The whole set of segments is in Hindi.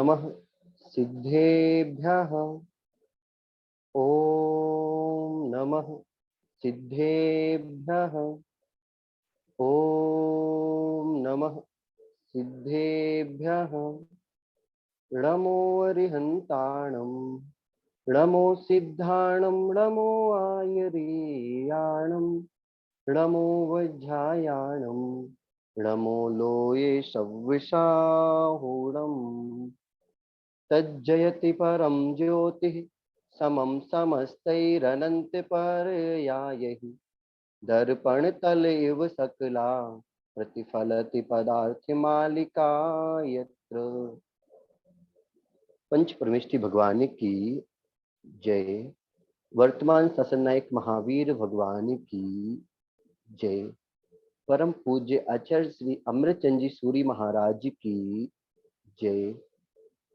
नमः सिद्धेभ्यः। ओम नमः सिद्धेभ्यः। ओम नमः सिद्धेभ्यः। नमो अरिहन्ताणं नमो सिद्धाणं नमो आयर्याणं नमो वज्रायाणं नमो लोये सव्विषाहूणम्। तज्जयति परं ज्योतिः समं समस्तैरनन्त पर्यायैः। दर्पणतल इव सकला प्रतिफलति पदार्थमालिका यत्र। पंच परमेष्ठी भगवान की जय। वर्तमान ससनायक महावीर भगवान की जय। परम पूज्य आचार्य श्री अमृतचंद जी सूरी महाराज की जय।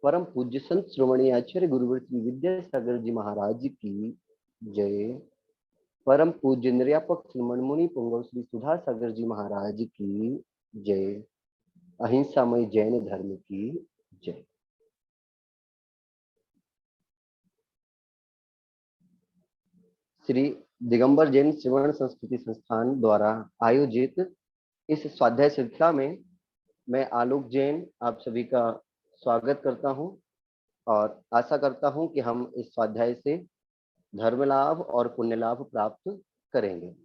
परम पूज्य संत श्रोमणी आचार्य गुरुवर श्री विद्यासागर जी महाराज की जय। परम पूज्य निर्यापक श्रीमन मुनि पुंगव श्री सुधा सागर जी महाराज की जय। अहिंसामय जैन धर्म की जय। श्री दिगंबर जैन श्रवण संस्कृति संस्थान द्वारा आयोजित इस स्वाध्याय श्रृंखला में मैं आलोक जैन आप सभी का स्वागत करता हूं और आशा करता हूं कि हम इस स्वाध्याय से धर्म लाभ और पुण्य लाभ प्राप्त करेंगे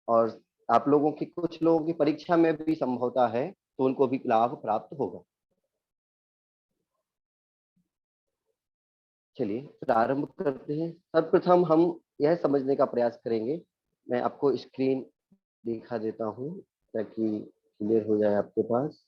और आप लोगों की कुछ लोगों की परीक्षा में भी संभवता है तो उनको भी लाभ प्राप्त होगा। चलिए प्रारंभ करते हैं। सर्वप्रथम हम यह समझने का प्रयास करेंगे। मैं आपको स्क्रीन दिखा देता हूं ताकि क्लियर हो जाए आपके पास।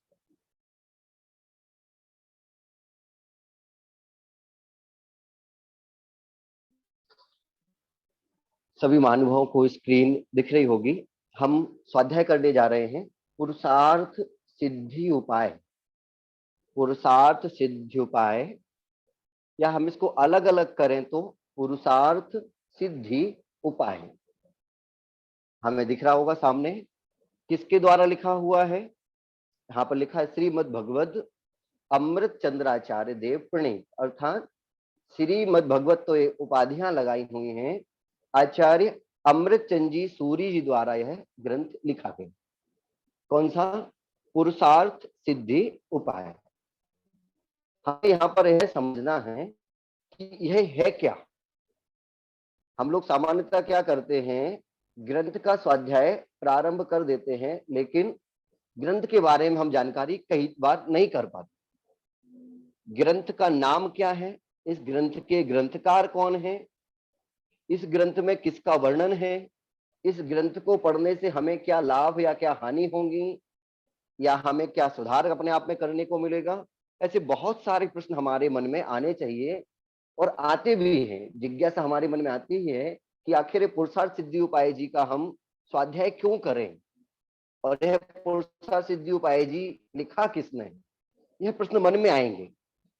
सभी महानुभावों को स्क्रीन दिख रही होगी। हम स्वाध्याय करने जा रहे हैं पुरुषार्थ सिद्धि उपाय। पुरुषार्थ सिद्धि उपाय, या हम इसको अलग अलग करें तो पुरुषार्थ सिद्धि उपाय। हमें दिख रहा होगा सामने किसके द्वारा लिखा हुआ है। यहाँ पर लिखा है श्रीमद् भगवद अमृत चंद्राचार्य देव प्रणीत, अर्थात श्रीमद् भगवत तो ये उपाधियां लगाई हुई हैं। आचार्य अमृत चंद जी सूरी जी द्वारा यह ग्रंथ लिखा गया। कौन सा? पुरुषार्थ सिद्धि उपाय। हमें यहाँ पर यह समझना है कि यह है क्या। हम लोग सामान्यतः क्या करते हैं, ग्रंथ का स्वाध्याय प्रारंभ कर देते हैं लेकिन ग्रंथ के बारे में हम जानकारी कई बार नहीं कर पाते। ग्रंथ का नाम क्या है, इस ग्रंथ के ग्रंथकार कौन है, इस ग्रंथ में किसका वर्णन है, इस ग्रंथ को पढ़ने से हमें क्या लाभ या क्या हानि होंगी, या हमें क्या सुधार अपने आप में करने को मिलेगा। ऐसे बहुत सारे प्रश्न हमारे मन में आने चाहिए और आते भी हैं। जिज्ञासा हमारे मन में आती ही है कि आखिर पुरुषार्थ सिद्धि उपाय जी का हम स्वाध्याय क्यों करें और यह पुरुषार्थ सिद्धि उपाय जी लिखा किसने, यह प्रश्न मन में आएंगे।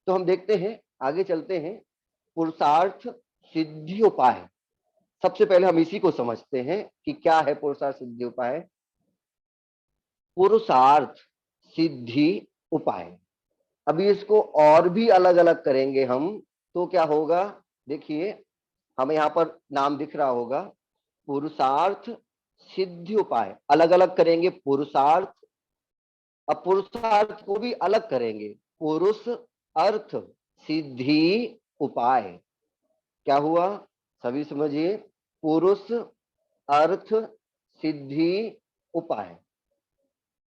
तो हम देखते हैं, आगे चलते हैं। पुरुषार्थ सिद्धि उपाय, सबसे पहले हम इसी को समझते हैं कि क्या है पुरुषार्थ सिद्धि उपाय। पुरुषार्थ सिद्धि उपाय, अभी इसको और भी अलग अलग करेंगे हम तो क्या होगा। देखिए हमें यहाँ पर नाम दिख रहा होगा, पुरुषार्थ सिद्धि उपाय। अलग अलग करेंगे पुरुषार्थ, अब पुरुषार्थ को भी अलग करेंगे, पुरुष अर्थ सिद्धि उपाय। क्या हुआ सभी समझिए, पुरुष अर्थ सिद्धि उपाय।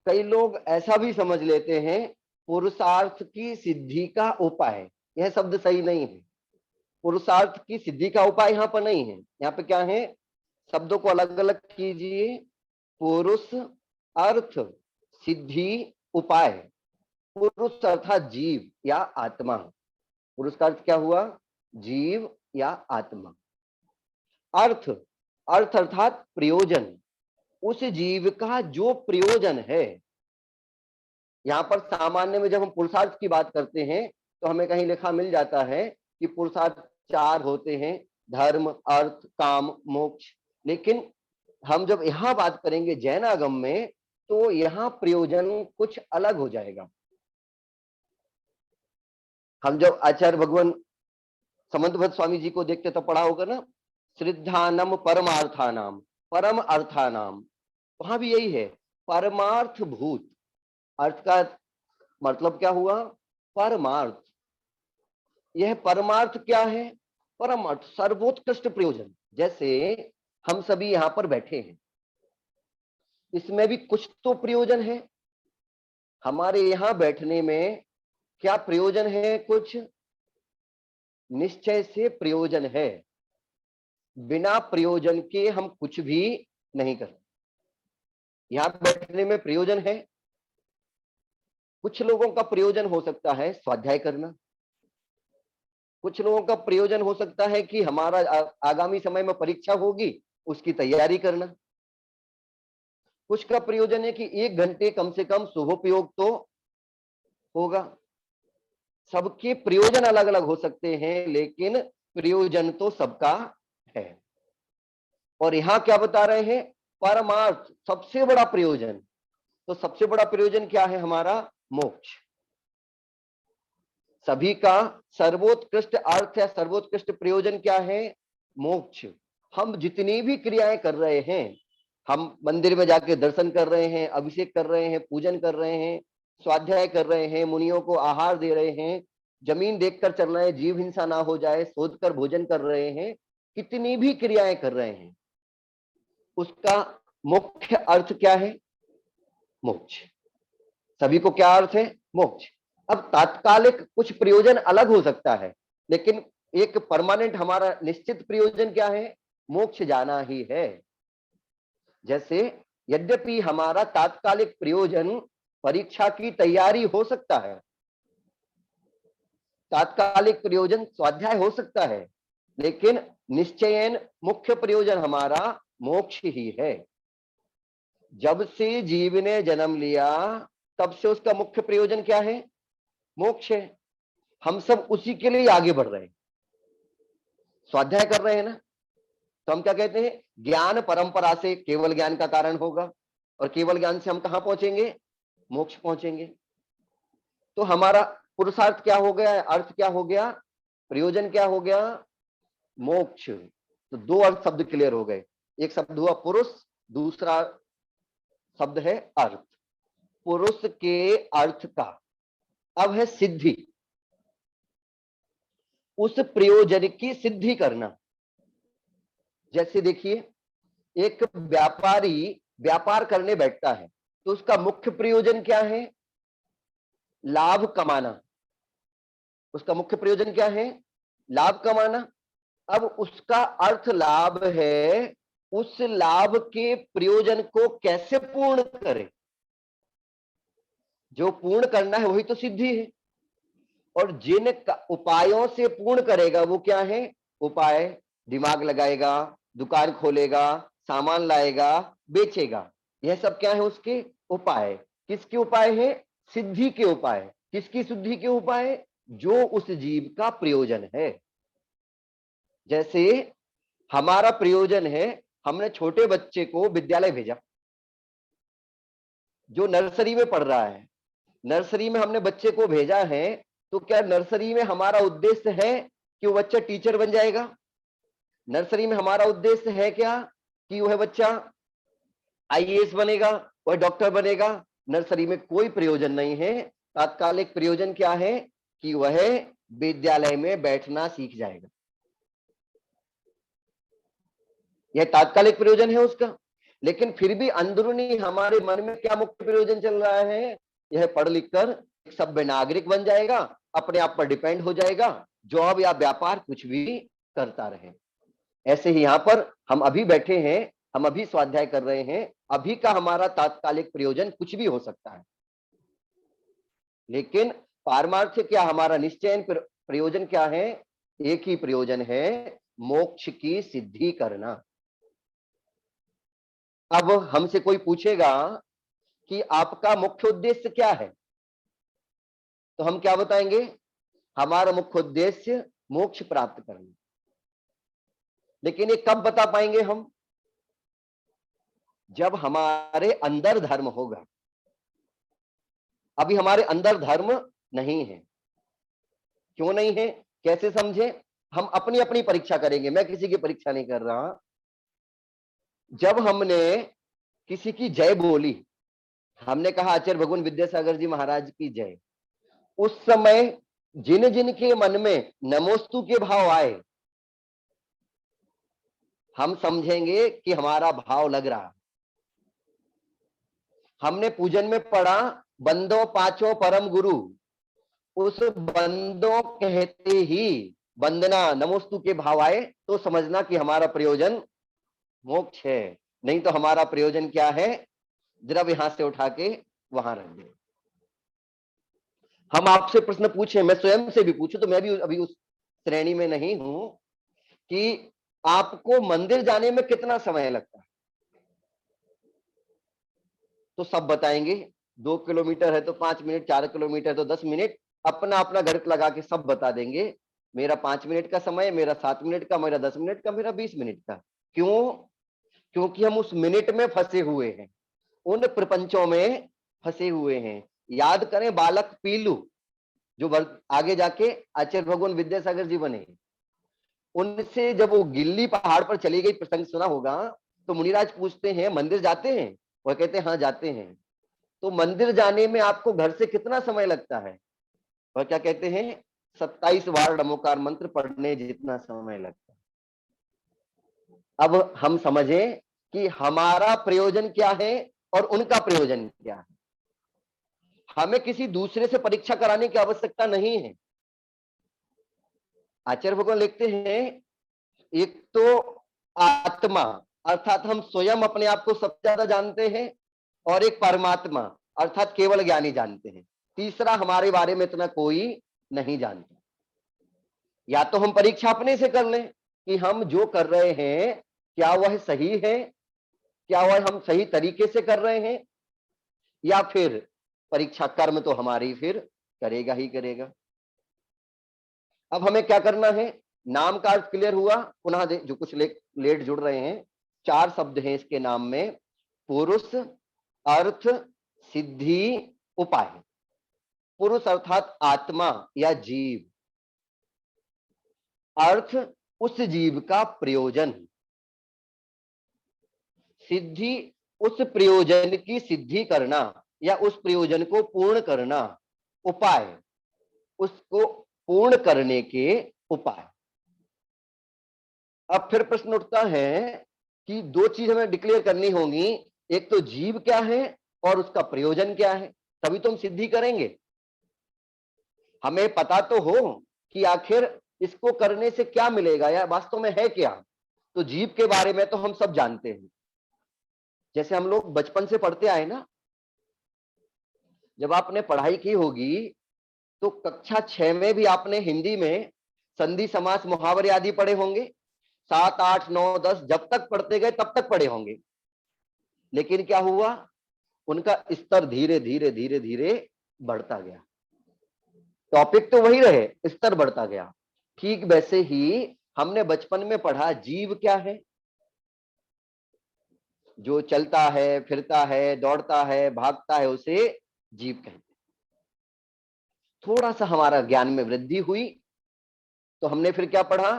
कई लोग ऐसा भी समझ लेते हैं पुरुषार्थ की सिद्धि का उपाय, यह शब्द सही नहीं है। पुरुषार्थ की सिद्धि का उपाय यहाँ पर नहीं है। यहाँ पे क्या है, शब्दों को अलग अलग कीजिए। पुरुष अर्थ सिद्धि उपाय। पुरुष अर्थात जीव या आत्मा। पुरुष का अर्थ क्या हुआ, जीव या आत्मा। अर्थ, अर्थ अर्थात प्रयोजन, उस जीव का जो प्रयोजन है। यहाँ पर सामान्य में जब हम पुरुषार्थ की बात करते हैं तो हमें कहीं लिखा मिल जाता है कि पुरुषार्थ चार होते हैं, धर्म अर्थ काम मोक्ष। लेकिन हम जब यहाँ बात करेंगे जैन आगम में तो यहाँ प्रयोजन कुछ अलग हो जाएगा। हम जब आचार्य भगवान समंत भट्ट स्वामी जी को देखते तो पढ़ा होगा ना, श्रद्धानम परमार्थानाम, परम अर्थानाम। वहां भी यही है, परमार्थ भूत। अर्थ का मतलब क्या हुआ? परमार्थ। यह परमार्थ क्या है? परमार्थ, सर्वोत्कृष्ट प्रयोजन। जैसे हम सभी यहां पर बैठे हैं, इसमें भी कुछ तो प्रयोजन है। हमारे यहां बैठने में क्या प्रयोजन है? कुछ निश्चय से प्रयोजन है। बिना प्रयोजन के हम कुछ भी नहीं करते। यहां बैठने में प्रयोजन है। कुछ लोगों का प्रयोजन हो सकता है स्वाध्याय करना, कुछ लोगों का प्रयोजन हो सकता है कि हमारा आगामी समय में परीक्षा होगी, उसकी तैयारी करना। कुछ का प्रयोजन है कि 1 घंटे कम से कम शुभोपयोग तो होगा। सबके प्रयोजन अलग अलग हो सकते हैं, लेकिन प्रयोजन तो सबका है। और यहां क्या बता रहे हैं? परमार्थ, सबसे बड़ा प्रयोजन। तो सबसे बड़ा प्रयोजन क्या है हमारा? मोक्ष। सभी का सर्वोत्कृष्ट अर्थ या सर्वोत्कृष्ट प्रयोजन क्या है? मोक्ष। हम जितनी भी क्रियाएं कर रहे हैं, हम मंदिर में जाके दर्शन कर रहे हैं, अभिषेक कर रहे हैं, पूजन कर रहे हैं, स्वाध्याय कर रहे हैं, मुनियों को आहार दे रहे हैं, जमीन देखकर चल रहे हैं, जीव हिंसा ना हो जाए, शोध कर भोजन कर रहे हैं, कितनी भी क्रियाएं कर रहे हैं, उसका मुख्य अर्थ क्या है? मोक्ष। सभी को क्या अर्थ है? मोक्ष। अब तात्कालिक कुछ प्रयोजन अलग हो सकता है, लेकिन एक परमानेंट हमारा निश्चित प्रयोजन क्या है? मोक्ष जाना ही है। जैसे यद्यपि हमारा तात्कालिक प्रयोजन परीक्षा की तैयारी हो सकता है, तात्कालिक प्रयोजन स्वाध्याय हो सकता है, लेकिन निश्चयन मुख्य प्रयोजन हमारा मोक्ष ही है। जब से जीव ने जन्म लिया तब से उसका मुख्य प्रयोजन क्या है? मोक्ष है। हम सब उसी के लिए आगे बढ़ रहे हैं, स्वाध्याय कर रहे हैं ना। तो हम क्या कहते हैं? ज्ञान परंपरा से केवल ज्ञान का कारण होगा, और केवल ज्ञान से हम कहां पहुंचेंगे? मोक्ष पहुंचेंगे। तो हमारा पुरुषार्थ क्या हो गया? अर्थ क्या हो गया? प्रयोजन क्या हो गया? मोक्ष। तो 2 अर्थ शब्द क्लियर हो गए। एक शब्द हुआ पुरुष, दूसरा शब्द है अर्थ। पुरुष के अर्थ का अब है सिद्धि, उस प्रयोजन की सिद्धि करना। जैसे देखिए, एक व्यापारी व्यापार करने बैठता है, तो उसका मुख्य प्रयोजन क्या है? लाभ कमाना। उसका मुख्य प्रयोजन क्या है? लाभ कमाना। अब उसका अर्थ लाभ है, उस लाभ के प्रयोजन को कैसे पूर्ण करे? जो पूर्ण करना है वही तो सिद्धि है। और जिन उपायों से पूर्ण करेगा वो क्या है? उपाय। दिमाग लगाएगा, दुकान खोलेगा, सामान लाएगा, बेचेगा, यह सब क्या है? उसके उपाय। किसके उपाय है? सिद्धि के उपाय। किसकी सिद्धि के उपाय? जो उस जीव का प्रयोजन है। जैसे हमारा प्रयोजन है, हमने छोटे बच्चे को विद्यालय भेजा, जो नर्सरी में पढ़ रहा है, नर्सरी में हमने बच्चे को भेजा है, तो क्या नर्सरी में हमारा उद्देश्य है कि वो बच्चा टीचर बन जाएगा? नर्सरी में हमारा उद्देश्य है क्या कि वह बच्चा आईएएस बनेगा, वह डॉक्टर बनेगा? नर्सरी में कोई प्रयोजन नहीं है। तात्कालिक प्रयोजन क्या है? कि वह विद्यालय में बैठना सीख जाएगा। यह तात्कालिक प्रयोजन है उसका। लेकिन फिर भी अंदरूनी हमारे मन में क्या मुख्य प्रयोजन चल रहा है? यह पढ़ लिख कर एक सभ्य नागरिक बन जाएगा, अपने आप पर डिपेंड हो जाएगा, जॉब या व्यापार कुछ भी करता रहे। ऐसे ही यहां पर हम अभी बैठे हैं, हम अभी स्वाध्याय कर रहे हैं, अभी का हमारा तात्कालिक प्रयोजन कुछ भी हो सकता है, लेकिन पारमार्थ क्या हमारा निश्चय प्रयोजन क्या है? एक ही प्रयोजन है, मोक्ष की सिद्धि करना। अब हमसे कोई पूछेगा कि आपका मुख्य उद्देश्य क्या है, तो हम क्या बताएंगे? हमारा मुख्य उद्देश्य मोक्ष प्राप्त करना। लेकिन ये कब बता पाएंगे हम? जब हमारे अंदर धर्म होगा। अभी हमारे अंदर धर्म नहीं है, क्यों नहीं है, कैसे समझे? हम अपनी अपनी परीक्षा करेंगे, मैं किसी की परीक्षा नहीं कर रहा। जब हमने किसी की जय बोली, हमने कहा आचार्य भगवान विद्यासागर जी महाराज की जय, उस समय जिन जिन के मन में नमोस्तु के भाव आए, हम समझेंगे कि हमारा भाव लग रहा। हमने पूजन में पढ़ा बंदो पांचों परम गुरु, उस बंदो कहते ही वंदना नमोस्तु के भाव आए तो समझना कि हमारा प्रयोजन मोक्ष है। नहीं तो हमारा प्रयोजन क्या है, द्रव यहां से उठा के वहां रख दे। हम आपसे प्रश्न पूछे, मैं स्वयं से भी पूछूं तो मैं भी अभी उस श्रेणी में नहीं हूं कि आपको मंदिर जाने में कितना समय लगता है, तो सब बताएंगे 2 किलोमीटर है तो 5 मिनट, 4 किलोमीटर तो 10 मिनट, अपना अपना घर लगा के सब बता देंगे। मेरा 5 मिनट का समय, मेरा 7 मिनट का, मेरा 10 मिनट का, मेरा 20 मिनट का। क्यों? क्योंकि हम उस मिनट में फंसे हुए हैं, उन प्रपंचों में फंसे हुए हैं। याद करें बालक पीलू, जो आगे जाके आचार्य भगवान विद्यासागर जी बने, उनसे जब वो गिल्ली पहाड़ पर चली गई, प्रसंग सुना होगा, तो मुनिराज पूछते हैं मंदिर जाते हैं, वह कहते हैं हाँ जाते हैं। तो मंदिर जाने में आपको घर से कितना समय लगता है? वह क्या कहते हैं, 27 बार नमोकार मंत्र पढ़ने जितना समय लगता है। अब हम समझें कि हमारा प्रयोजन क्या है और उनका प्रयोजन क्या है। हमें किसी दूसरे से परीक्षा कराने की आवश्यकता नहीं है। आचार्य भगवान लिखते हैं, एक तो आत्मा अर्थात हम स्वयं अपने आप को सबसे ज्यादा जानते हैं, और एक परमात्मा अर्थात केवल ज्ञानी जानते हैं। तीसरा हमारे बारे में इतना कोई नहीं जानता। या तो हम परीक्षा अपने से कर लें कि हम जो कर रहे हैं क्या वह सही है, क्या वह हम सही तरीके से कर रहे हैं, या फिर परीक्षा कर्म तो हमारी फिर करेगा ही करेगा। अब हमें क्या करना है, नाम का अर्थ क्लियर हुआ। पुनः जो कुछ लेट जुड़ रहे हैं, 4 शब्द हैं इसके नाम में, पुरुष, अर्थ, सिद्धि, उपाय। पुरुष अर्थात आत्मा या जीव, अर्थ उस जीव का प्रयोजन, सिद्धि उस प्रयोजन की सिद्धि करना या उस प्रयोजन को पूर्ण करना, उपाय उसको पूर्ण करने के उपाय। अब फिर प्रश्न उठता है कि 2 चीज हमें डिक्लेयर करनी होंगी, एक तो जीव क्या है और उसका प्रयोजन क्या है, तभी तो हम सिद्धि करेंगे। हमें पता तो हो कि आखिर इसको करने से क्या मिलेगा या वास्तव में है क्या। तो जीव के बारे में तो हम सब जानते हैं, जैसे हम लोग बचपन से पढ़ते आए ना। जब आपने पढ़ाई की होगी तो कक्षा 6 में भी आपने हिंदी में संधि समास मुहावरे आदि पढ़े होंगे। 7, 8, 9, 10 जब तक पढ़ते गए तब तक पढ़े होंगे। लेकिन क्या हुआ, उनका स्तर धीरे धीरे धीरे धीरे बढ़ता गया। टॉपिक तो वही रहे, स्तर बढ़ता गया। ठीक वैसे ही हमने बचपन में पढ़ा जीव क्या है, जो चलता है, फिरता है, दौड़ता है, भागता है, उसे जीव कहते हैं। थोड़ा सा हमारा ज्ञान में वृद्धि हुई तो हमने फिर क्या पढ़ा,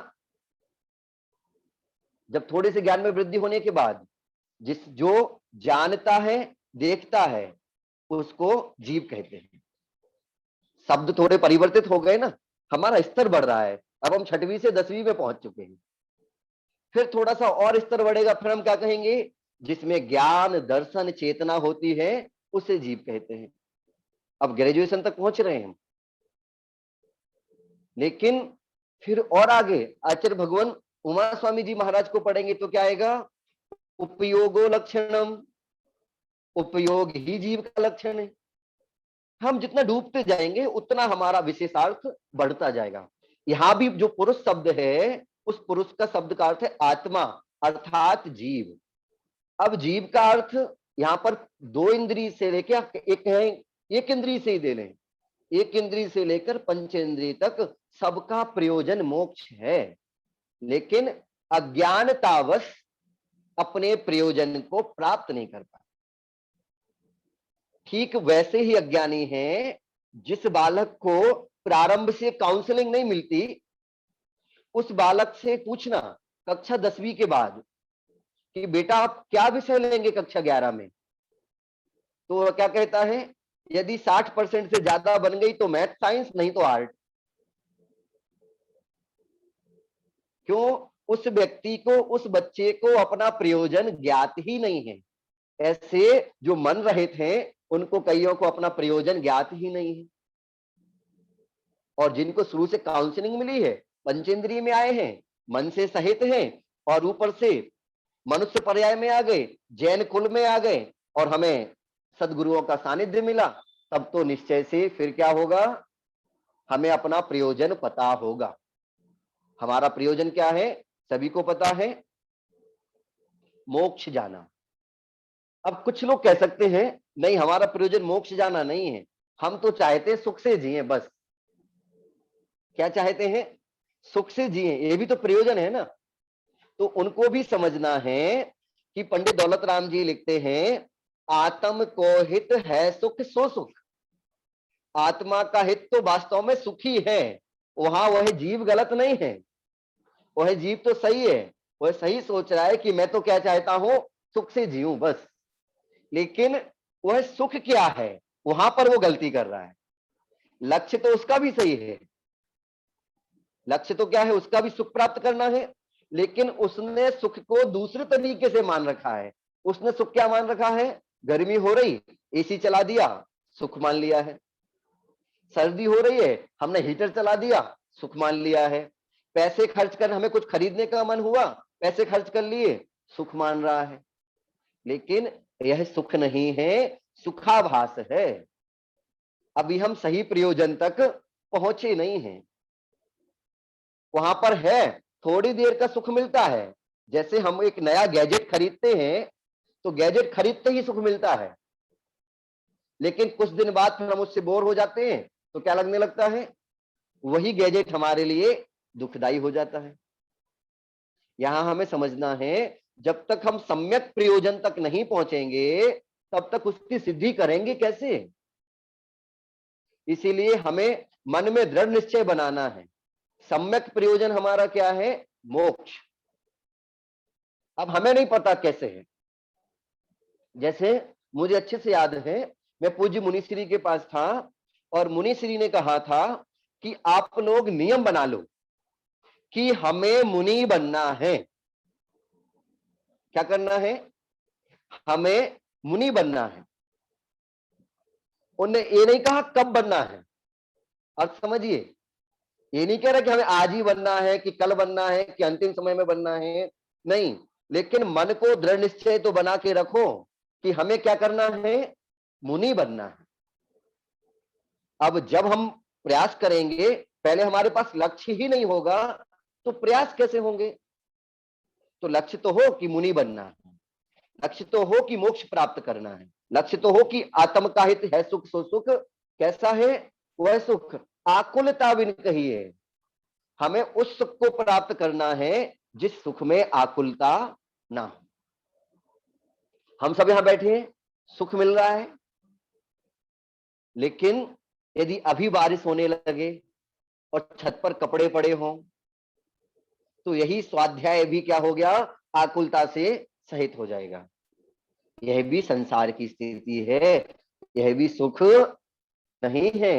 जब थोड़े से ज्ञान में वृद्धि होने के बाद जो जानता है, देखता है, उसको जीव कहते हैं। शब्द थोड़े परिवर्तित हो गए ना, हमारा स्तर बढ़ रहा है। अब हम 6वीं से 10वीं में पहुंच चुके हैं। फिर थोड़ा सा और स्तर बढ़ेगा, फिर हम क्या कहेंगे, जिसमें ज्ञान दर्शन चेतना होती है उसे जीव कहते हैं। अब ग्रेजुएशन तक पहुंच रहे हैं हम। लेकिन फिर और आगे आचार्य भगवान उमा स्वामी जी महाराज को पढ़ेंगे तो क्या आएगा, उपयोगो लक्षणम, उपयोग ही जीव का लक्षण है। हम जितना डूबते जाएंगे उतना हमारा विशेषार्थ बढ़ता जाएगा। यहां भी जो पुरुष शब्द है, उस पुरुष का शब्द का अर्थ है आत्मा अर्थात जीव। अब जीव का अर्थ यहां पर 2 इंद्रिय से लेकर एक है, एक इंद्रिय से ही दे लें, एक इंद्रिय से लेकर पंचेंद्रिय तक सबका प्रयोजन मोक्ष है। लेकिन अज्ञानतावश अपने प्रयोजन को प्राप्त नहीं कर पाए। ठीक वैसे ही अज्ञानी है जिस बालक को प्रारंभ से काउंसलिंग नहीं मिलती, उस बालक से पूछना कक्षा 10वीं के बाद कि बेटा आप क्या विषय लेंगे कक्षा 11 में, तो वह क्या कहता है, यदि 60% से ज्यादा बन गई तो मैथ साइंस, नहीं तो आर्ट। क्यों? उस व्यक्ति को, उस बच्चे को अपना प्रयोजन ज्ञात ही नहीं है। ऐसे जो मन रहित हैं उनको कईयों को अपना प्रयोजन ज्ञात ही नहीं है, और जिनको शुरू से काउंसलिंग मिली है, पंचेंद्रिय में आए हैं, मन से सहित हैं, और ऊपर से मनुष्य पर्याय में आ गए, जैन कुल में आ गए, और हमें सदगुरुओं का सानिध्य मिला, तब तो निश्चय से फिर क्या होगा, हमें अपना प्रयोजन पता होगा। हमारा प्रयोजन क्या है, सभी को पता है, मोक्ष जाना। अब कुछ लोग कह सकते हैं नहीं, हमारा प्रयोजन मोक्ष जाना नहीं है, हम तो चाहते हैं सुख से जिए बस। क्या चाहते हैं? सुख से जिए, ये भी तो प्रयोजन है ना। तो उनको भी समझना है कि पंडित दौलत राम जी लिखते हैं, आत्म को हित है सुख सो सुख। आत्मा का हित तो वास्तव में सुखी है, वहां वह जीव गलत नहीं है, वह जीव तो सही है, वह सही सोच रहा है कि मैं तो क्या चाहता हूं, सुख से जीऊं बस। लेकिन वह सुख क्या है, वहां पर वो गलती कर रहा है। लक्ष्य तो उसका भी सही है, लक्ष्य तो क्या है, उसका भी सुख प्राप्त करना है, लेकिन उसने सुख को दूसरे तरीके से मान रखा है। उसने सुख क्या मान रखा है, गर्मी हो रही, एसी चला दिया, सुख मान लिया है। सर्दी हो रही है, हमने हीटर चला दिया, सुख मान लिया है। पैसे खर्च कर, हमें कुछ खरीदने का मन हुआ, पैसे खर्च कर लिए, सुख मान रहा है। लेकिन यह सुख नहीं है, सुखाभास है। अभी हम सही प्रयोजन तक पहुंचे नहीं हैं। वहां पर है, थोड़ी देर का सुख मिलता है। जैसे हम एक नया गैजेट खरीदते हैं, तो गैजेट खरीदते ही सुख मिलता है, लेकिन कुछ दिन बाद फिर हम उससे बोर हो जाते हैं, तो क्या लगने लगता है, वही गैजेट हमारे लिए दुखदाई हो जाता है। यहां हमें समझना है, जब तक हम सम्यक प्रयोजन तक नहीं पहुंचेंगे, तब तक उसकी सिद्धि करेंगे कैसे। इसीलिए हमें मन में दृढ़ निश्चय बनाना है। सम्यक प्रयोजन हमारा क्या है, मोक्ष। अब हमें नहीं पता कैसे है। जैसे मुझे अच्छे से याद है, मैं पूज्य मुनिश्री के पास था, और मुनिश्री ने कहा था कि आप लोग नियम बना लो कि हमें मुनि बनना है। क्या करना है, हमें मुनि बनना है। उन्होंने ये नहीं कहा कब बनना है, अब समझिए, ये नहीं कह रहा कि हमें आज ही बनना है, कि कल बनना है, कि अंतिम समय में बनना है, नहीं। लेकिन मन को दृढ़ निश्चय तो बना के रखो कि हमें क्या करना है, मुनि बनना है। अब जब हम प्रयास करेंगे, पहले हमारे पास लक्ष्य ही नहीं होगा तो प्रयास कैसे होंगे। तो लक्ष्य तो हो कि मुनि बनना है, लक्ष्य तो हो कि मोक्ष प्राप्त करना है, लक्ष्य तो हो कि आत्म का हित है सुख सो सुख। कैसा है वह सुख, आकुलता बिन कही है। हमें उस सुख को प्राप्त करना है जिस सुख में आकुलता ना हो। हम सब यहां बैठे हैं, सुख मिल रहा है, लेकिन यदि अभी बारिश होने लगे और छत पर कपड़े पड़े हों, तो यही स्वाध्याय भी क्या हो गया, आकुलता से सहित हो जाएगा। यह भी संसार की स्थिति है, यह भी सुख नहीं है।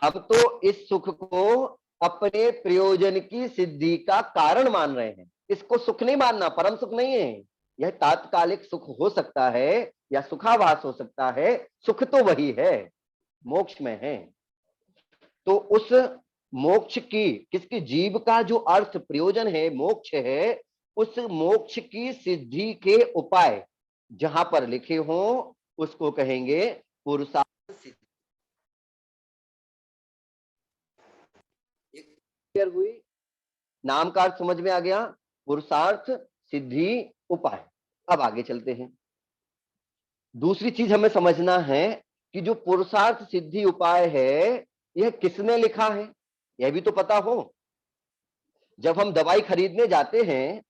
हम तो इस सुख को अपने प्रयोजन की सिद्धि का कारण मान रहे हैं। इसको सुख नहीं मानना, परम सुख नहीं है। यह तात्कालिक सुख हो सकता है या सुखाभास हो सकता है, सुख तो वही है, मोक्ष में है। तो उस मोक्ष की, किसकी, जीव का जो अर्थ प्रयोजन है, मोक्ष है, उस मोक्ष की सिद्धि के उपाय जहां पर लिखे हो उसको कहेंगे पुरुषार्थ सिद्धि। क्लियर हुई? नाम का अर्थ समझ में आ गया, पुरुषार्थ सिद्धि उपाय। अब आगे चलते हैं। दूसरी चीज हमें समझना है कि जो पुरुषार्थ सिद्धि उपाय है, यह किसने लिखा है, यह भी तो पता हो। जब हम दवाई खरीदने जाते हैं,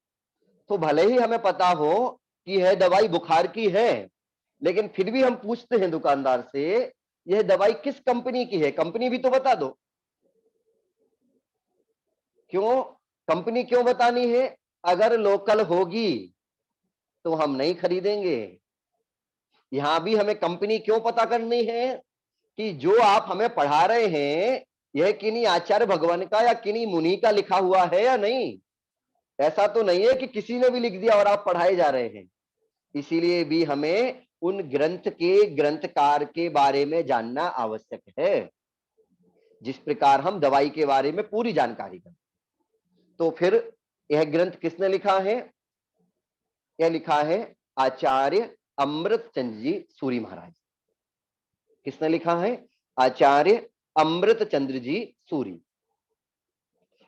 तो भले ही हमें पता हो कि यह दवाई बुखार की है, लेकिन फिर भी हम पूछते हैं दुकानदार से, यह दवाई किस कंपनी की है, कंपनी भी तो बता दो। क्यों? कंपनी क्यों बतानी है? अगर लोकल होगी तो हम नहीं खरीदेंगे। यहां भी हमें कंपनी क्यों पता करनी है कि जो आप हमें पढ़ा रहे हैं यह किन्हीं आचार्य भगवान का या किन्हीं मुनि का लिखा हुआ है या नहीं। ऐसा तो नहीं है कि किसी ने भी लिख दिया और आप पढ़ाए जा रहे हैं। इसीलिए भी हमें उन ग्रंथ के ग्रंथकार के बारे में जानना आवश्यक है, जिस प्रकार हम दवाई के बारे में पूरी जानकारी करें। तो फिर यह ग्रंथ किसने लिखा है? यह लिखा है आचार्य अमृतचंद्र जी सूरी महाराज। किसने लिखा है? आचार्य अमृतचंद्र जी सूरी।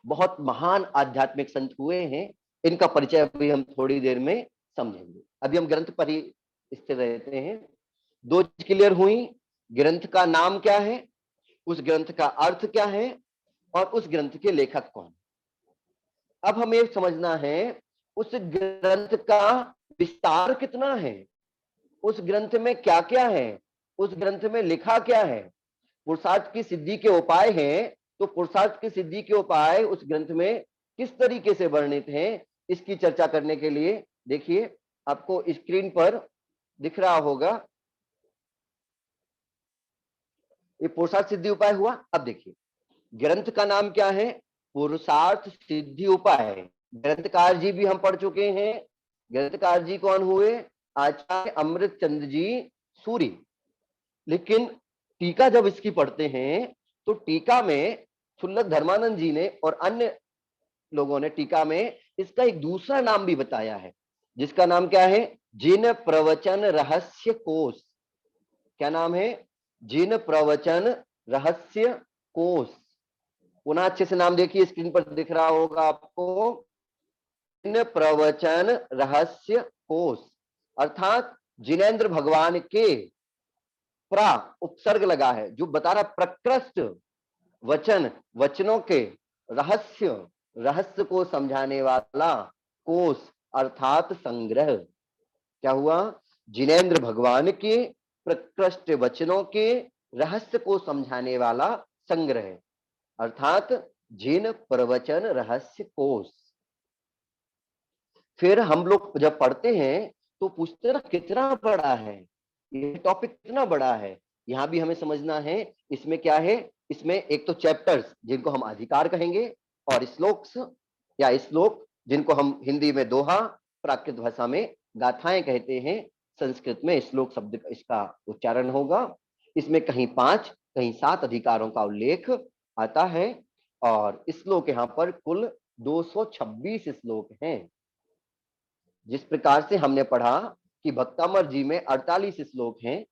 बहुत महान आध्यात्मिक संत हुए हैं। इनका परिचय अभी हम थोड़ी देर में समझेंगे। अभी हम ग्रंथ पर ही स्थिर रहते हैं। दो चीज क्लियर हुई, ग्रंथ का नाम क्या है, उस ग्रंथ का अर्थ क्या है, और उस ग्रंथ के लेखक कौन। अब हमें समझना है उस ग्रंथ का विस्तार कितना है, उस ग्रंथ में क्या क्या है, उस ग्रंथ में लिखा क्या है। पुरुषार्थ की सिद्धि के उपाय हैं, तो पुरुषार्थ की सिद्धि के उपाय उस ग्रंथ में किस तरीके से वर्णित हैं, इसकी चर्चा करने के लिए देखिए आपको स्क्रीन पर दिख रहा होगा ये पुरुषार्थ सिद्धि उपाय हुआ। अब देखिए ग्रंथ का नाम क्या है? पुरुषार्थ सिद्धि उपाय। ग्रंथकार जी भी हम पढ़ चुके हैं। ग्रंथकार जी कौन हुए? आचार्य अमृतचंद्र जी सूरी। लेकिन टीका जब इसकी पढ़ते हैं तो टीका में सुल्लक धर्मानंद जी ने और अन्य लोगों ने टीका में इसका एक दूसरा नाम भी बताया है, जिसका नाम क्या है? जिन प्रवचन रहस्य कोश। क्या नाम है? जिन प्रवचन रहस्य कोश। पुनः अच्छे से नाम देखिए, स्क्रीन पर दिख रहा होगा आपको। जिन प्रवचन रहस्य कोश, अर्थात जिनेन्द्र भगवान के प्रा उपसर्ग लगा है जो बता रहा प्रकृष्ट वचन, वचनों के रहस्य, रहस्य को समझाने वाला कोश अर्थात संग्रह। क्या हुआ? जिनेन्द्र भगवान के प्रकृष्ट वचनों के रहस्य को समझाने वाला संग्रह अर्थात जिन प्रवचन रहस्य कोश। फिर हम लोग जब पढ़ते हैं तो पूछते ना कितना बड़ा है ये टॉपिक, कितना बड़ा है। यहां भी हमें समझना है इसमें क्या है। इसमें एक तो चैप्टर्स जिनको हम अधिकार कहेंगे, और श्लोक्स या श्लोक जिनको हम हिंदी में दोहा, प्राकृत भाषा में गाथाएं कहते हैं, संस्कृत में श्लोक शब्द इसका उच्चारण होगा। इसमें कहीं 5 कहीं 7 अधिकारों का उल्लेख आता है, और श्लोक यहाँ पर कुल 226 श्लोक हैं। जिस प्रकार से हमने पढ़ा कि भक्तामर जी में 48 श्लोक हैं,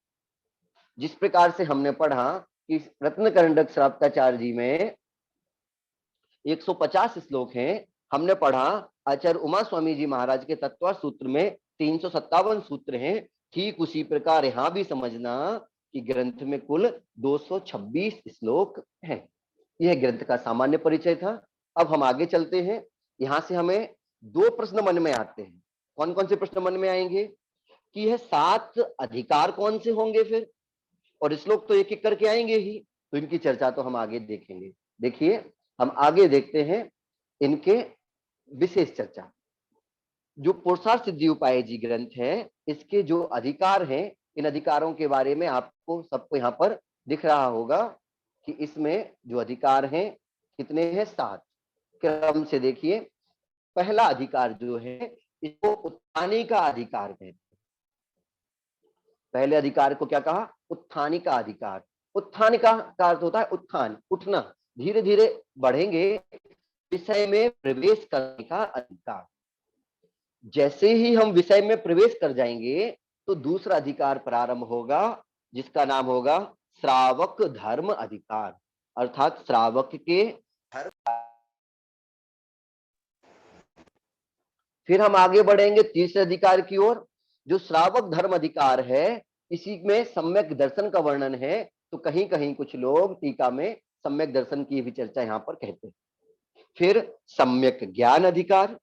जिस प्रकार से हमने पढ़ा कि रत्नकरंडक श्रावकाचार्य जी में 150 श्लोक हैं, हमने पढ़ा आचार्य उमा स्वामी जी महाराज के तत्व सूत्र में 357 सूत्र हैं। ठीक उसी प्रकार यहां भी समझना कि ग्रंथ में कुल 226 श्लोक हैं। यह ग्रंथ का सामान्य परिचय था। अब हम आगे चलते हैं। यहां से हमें 2 प्रश्न मन में आते हैं। कौन कौन से प्रश्न मन में आएंगे कि यह 7 अधिकार कौन से होंगे फिर, और श्लोक तो एक एक करके आएंगे ही, तो इनकी चर्चा तो हम आगे देखेंगे। देखिए हम आगे देखते हैं इनके विशेष चर्चा। जो पुरुषार्थ सिद्धि उपाय जी ग्रंथ है, इसके जो अधिकार हैं, इन अधिकारों के बारे में आपको सबको यहाँ पर दिख रहा होगा कि इसमें जो अधिकार हैं कितने हैं? 7। क्रम से देखिए। पहला अधिकार जो है इसको उत्थानी का अधिकार कहते हैं। पहले अधिकार को क्या कहा? उत्थानी का अधिकार। उत्थान का अर्थ होता है उत्थान, उठना, धीरे धीरे बढ़ेंगे, विषय में प्रवेश करने का अधिकार। जैसे ही हम विषय में प्रवेश कर जाएंगे तो दूसरा अधिकार प्रारंभ होगा, जिसका नाम होगा श्रावक धर्म अधिकार, अर्थात श्रावक के धर्म। फिर हम आगे बढ़ेंगे तीसरे अधिकार की ओर। जो श्रावक धर्म अधिकार है, इसी में सम्यक दर्शन का वर्णन है। तो कहीं कहीं कुछ लोग टीका में सम्यक दर्शन की भी चर्चा यहाँ पर कहते हैं। फिर सम्यक ज्ञान अधिकार,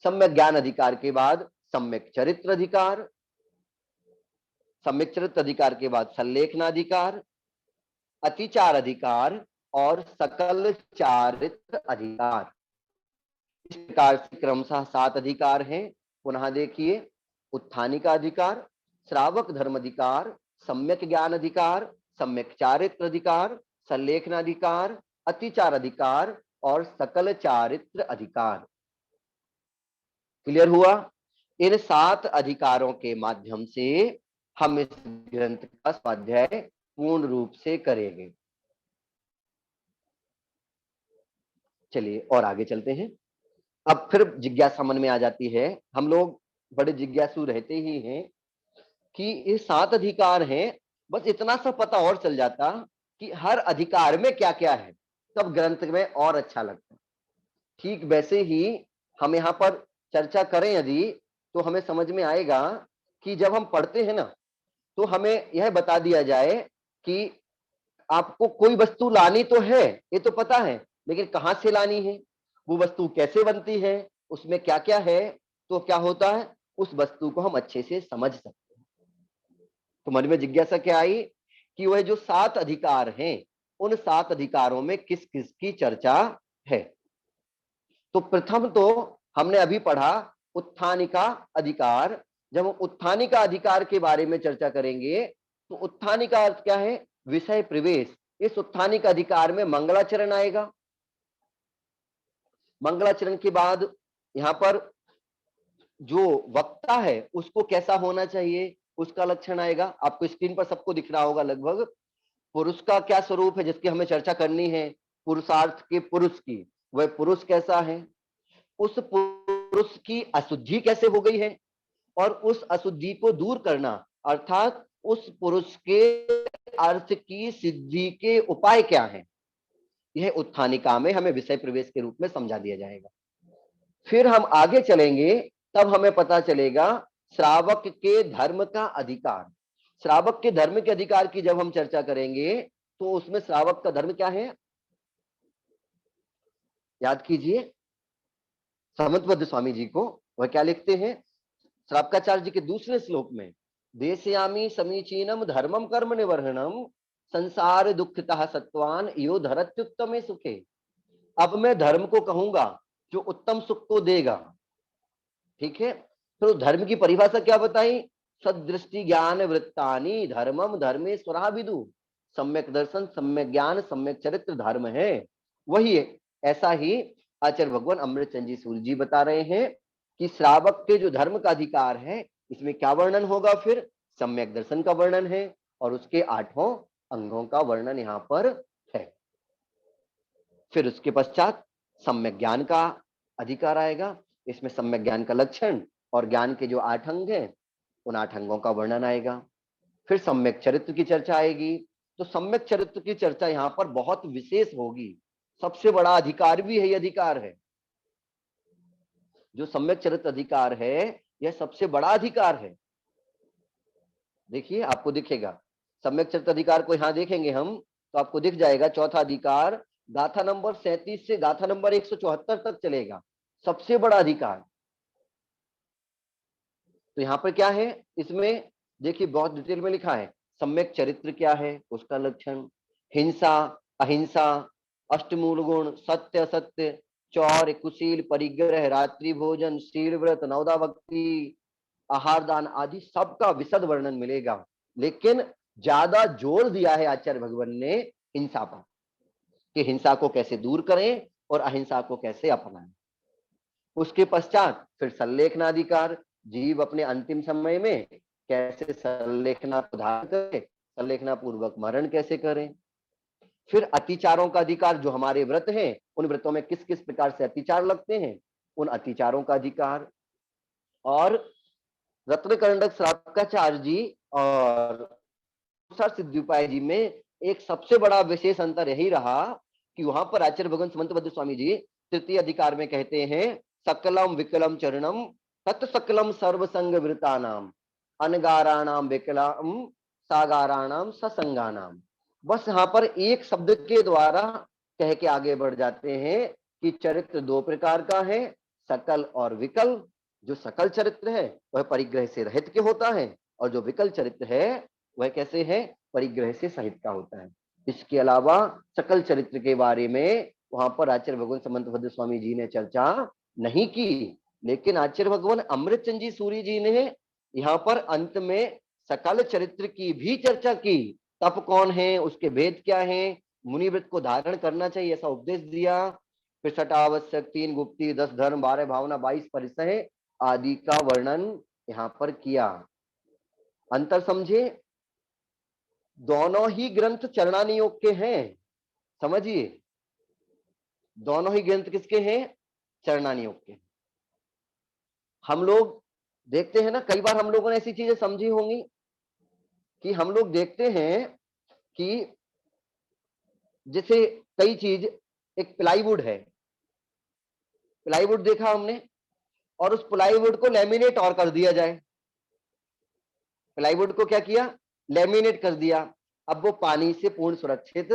सम्यक ज्ञान अधिकार के बाद सम्यक चरित्र अधिकार, सम्यक चरित्र अधिकार के बाद संलेखनाधिकार, अतिचार अधिकार और सकल चारित्र अधिकार। इस प्रकार से क्रमशः 7 अधिकार हैं। पुनः देखिए, उत्थानिका अधिकार, श्रावक धर्म अधिकार, सम्यक ज्ञान अधिकार, सम्यक चारित्र अधिकार, संलेखनाधिकार, अतिचार अधिकार और सकल चारित्र अधिकार। क्लियर हुआ? इन 7 अधिकारों के माध्यम से हम इस ग्रंथ का स्वाध्याय पूर्ण रूप से करेंगे। चलिए और आगे चलते हैं। अब फिर जिज्ञासा मन में आ जाती है, हम लोग बड़े जिज्ञासु रहते ही हैं कि ये 7 अधिकार हैं, बस इतना सा पता और चल जाता कि हर अधिकार में क्या क्या है, तब ग्रंथ में और अच्छा लगता। ठीक वैसे ही हम यहाँ पर चर्चा करें यदि, तो हमें समझ में आएगा कि जब हम पढ़ते हैं ना, तो हमें यह बता दिया जाए कि आपको कोई वस्तु लानी तो है, ये तो पता है, लेकिन कहां से लानी है, वो वस्तु कैसे बनती है, उसमें क्या क्या है, तो क्या होता है, उस वस्तु को हम अच्छे से समझ सकते हैं। तो मन में जिज्ञासा क्या आई कि वह जो 7 अधिकार हैं, उन 7 अधिकारों में किस किस की चर्चा है। तो प्रथम तो हमने अभी पढ़ा उत्थानिका अधिकार। जब हम उत्थानिका अधिकार के बारे में चर्चा करेंगे, तो उत्थानिका अर्थ क्या है, विषय प्रवेश। इस उत्थानिका अधिकार में मंगलाचरण आएगा। मंगलाचरण के बाद यहां पर जो वक्ता है उसको कैसा होना चाहिए, उसका लक्षण आएगा। आपको स्क्रीन पर सबको दिख रहा होगा लगभग। पुरुष का क्या स्वरूप है जिसकी हमें चर्चा करनी है, पुरुषार्थ के पुरुष की, वह पुरुष कैसा है, उस पुरुष की अशुद्धि कैसे हो गई है, और उस अशुद्धि को दूर करना, अर्थात उस पुरुष के अर्थ की सिद्धि के उपाय क्या है, यह उत्थानिका में हमें विषय प्रवेश के रूप में समझा दिया जाएगा। फिर हम आगे चलेंगे, तब हमें पता चलेगा श्रावक के धर्म का अधिकार। श्रावक के धर्म के अधिकार की जब हम चर्चा करेंगे, तो उसमें श्रावक का धर्म क्या है, याद कीजिए सामंतबद्ध स्वामी जी को, वह क्या लिखते हैं श्रावकाचार्य जी के दूसरे श्लोक में, देशयामी समीचीनम धर्मम कर्म निवर्हणम संसार दुखतः सत्वान यो धरत्युत्तमे सुखे। अब मैं धर्म को कहूंगा जो उत्तम सुख को देगा। ठीक है, तो धर्म की परिभाषा क्या बताई, सदृष्टि ज्ञान वृत्तानि धर्मम धर्मेश्वरा विदु। सम्यक दर्शन, सम्यक ज्ञान, सम्यक चरित्र धर्म है, वही है। ऐसा ही आचार्य भगवान अमृतचंद जी सूर्य जी बता रहे हैं कि श्रावक के जो धर्म का अधिकार है, इसमें क्या वर्णन होगा, फिर सम्यक दर्शन का वर्णन है और उसके 8 अंगों का वर्णन यहाँ पर है। फिर उसके पश्चात सम्यक ज्ञान का अधिकार आएगा। इसमें सम्यक ज्ञान का लक्षण और ज्ञान के जो 8 अंग हैं, उन 8 अंगों का वर्णन आएगा। फिर सम्यक चरित्र की चर्चा आएगी। तो सम्यक चरित्र की चर्चा यहाँ पर बहुत विशेष होगी, सबसे बड़ा अधिकार भी यही अधिकार है। जो सम्यक चरित्र अधिकार है, यह सबसे बड़ा अधिकार है। देखिए आपको दिखेगा, सम्यक चरित्र अधिकार को यहां देखेंगे हम, तो आपको दिख जाएगा चौथा अधिकार गाथा नंबर 37 से गाथा नंबर 174 तक चलेगा, सबसे बड़ा अधिकार। तो यहाँ पर क्या है, इसमें देखिए बहुत डिटेल में लिखा है, सम्यक चरित्र क्या है, उसका लक्षण, हिंसा अहिंसा, अष्टमूल गुण, सत्य असत्य, चौर कुशील, परिग्रह, रात्रि भोजन, शील व्रत, नवदा भक्ति, आहार दान आदि सबका विशद वर्णन मिलेगा। लेकिन ज्यादा जोर दिया है आचार्य भगवान ने हिंसा पर, कि हिंसा को कैसे दूर करें और अहिंसा को कैसे अपनाएं। उसके पश्चात फिर संलेखनाधिकार, जीव अपने अंतिम समय में कैसे संलेखना धारण करे, संलेखना पूर्वक मरण कैसे करें। फिर अतिचारों का अधिकार, जो हमारे व्रत हैं, उन व्रतों में किस किस प्रकार से अतिचार लगते हैं, उन अतिचारों का अधिकार। और रत्नकंडक श्रावकाचार्य जी और सिद्धूपाय जी में एक सबसे बड़ा विशेष अंतर यही रहा कि वहां पर आचार्य भगवान समंतबद्ध स्वामी जी तृतीय अधिकार में कहते हैं, सकलम विकलम चरणम तत्सकलम सर्वसंग वृतानाम अनगाराणाम विकलम सागाराणाम ससंगानाम। बस यहाँ पर एक शब्द के द्वारा कह के आगे बढ़ जाते हैं कि चरित्र 2 प्रकार का है, सकल और विकल। जो सकल चरित्र है वह परिग्रह से रहित के होता है, और जो विकल चरित्र है वह कैसे है, परिग्रह से सहित का होता है। इसके अलावा सकल चरित्र के बारे में वहां पर आचार्य भगवान समंत भद्र स्वामी जी ने चर्चा नहीं की, लेकिन आचार्य भगवान अमृतचंद जी सूरी जी ने यहाँ पर अंत में सकल चरित्र की भी चर्चा की। तप कौन है, उसके भेद क्या है, मुनि व्रत को धारण करना चाहिए ऐसा उपदेश दिया। फिर 6 आवश्यक, 3 गुप्ती, 10 धर्म, 12 भावना, 22 परिसय आदि का वर्णन यहाँ पर किया। अंतर समझे, दोनों ही ग्रंथ चरणानी योग के हैं, समझिए, दोनों ही ग्रंथ किसके हैं, चरणानी योग के। हम लोग देखते हैं ना, कई बार हम लोगों ने ऐसी चीजें समझी होंगी कि हम लोग देखते हैं कि जैसे कई चीज, एक प्लाईवुड है, प्लाईवुड देखा हमने, और उस प्लाईवुड को लेमिनेट और कर दिया जाए, प्लाईवुड को क्या किया, लेमिनेट कर दिया, अब वो पानी से पूर्ण सुरक्षित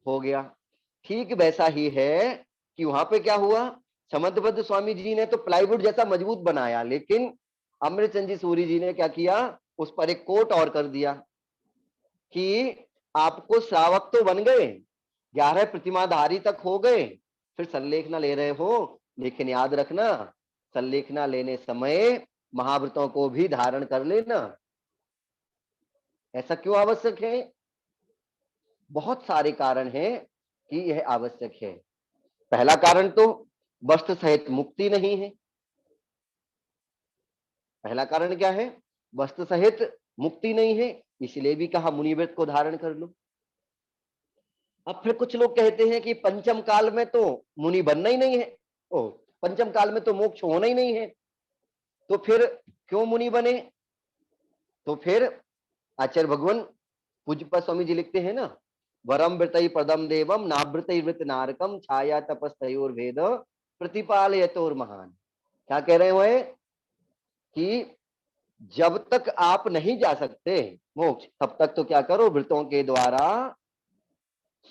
हो गया। ठीक वैसा ही है कि वहां पे क्या हुआ, समंतबद्ध स्वामी जी ने तो प्लाईवुड जैसा मजबूत बनाया, लेकिन अमृतचंद जी सूरी जी ने क्या किया, उस पर एक कोट और कर दिया कि आपको श्रावक तो बन गए, 11 प्रतिमाधारी तक हो गए, फिर संलेखना ले रहे हो, लेकिन याद रखना संलेखना लेने समय महाव्रतों को भी धारण कर लेना। ऐसा क्यों आवश्यक है, बहुत सारे कारण हैं कि यह आवश्यक है। पहला कारण तो वस्त्र सहित मुक्ति नहीं है, पहला कारण क्या है, वस्त्र सहित मुक्ति नहीं है, इसलिए भी कहा मुनि व्रत को धारण कर लो। अब फिर कुछ लोग कहते हैं कि पंचम काल में तो मुनि बनना ही नहीं है, ओ पंचम काल में तो मोक्ष होना ही नहीं है, तो फिर क्यों मुनि बने। तो फिर आचार्य भगवान पूज्यपाद स्वामी जी लिखते हैं ना, वरम वृतई पदम देवम नावृतई वृत नारकम छाया तपस्तयोर भेद प्रतिपालयतोर महान। क्या कह रहे हुए कि जब तक आप नहीं जा सकते मोक्ष, तब तक तो क्या करो, व्रतों के द्वारा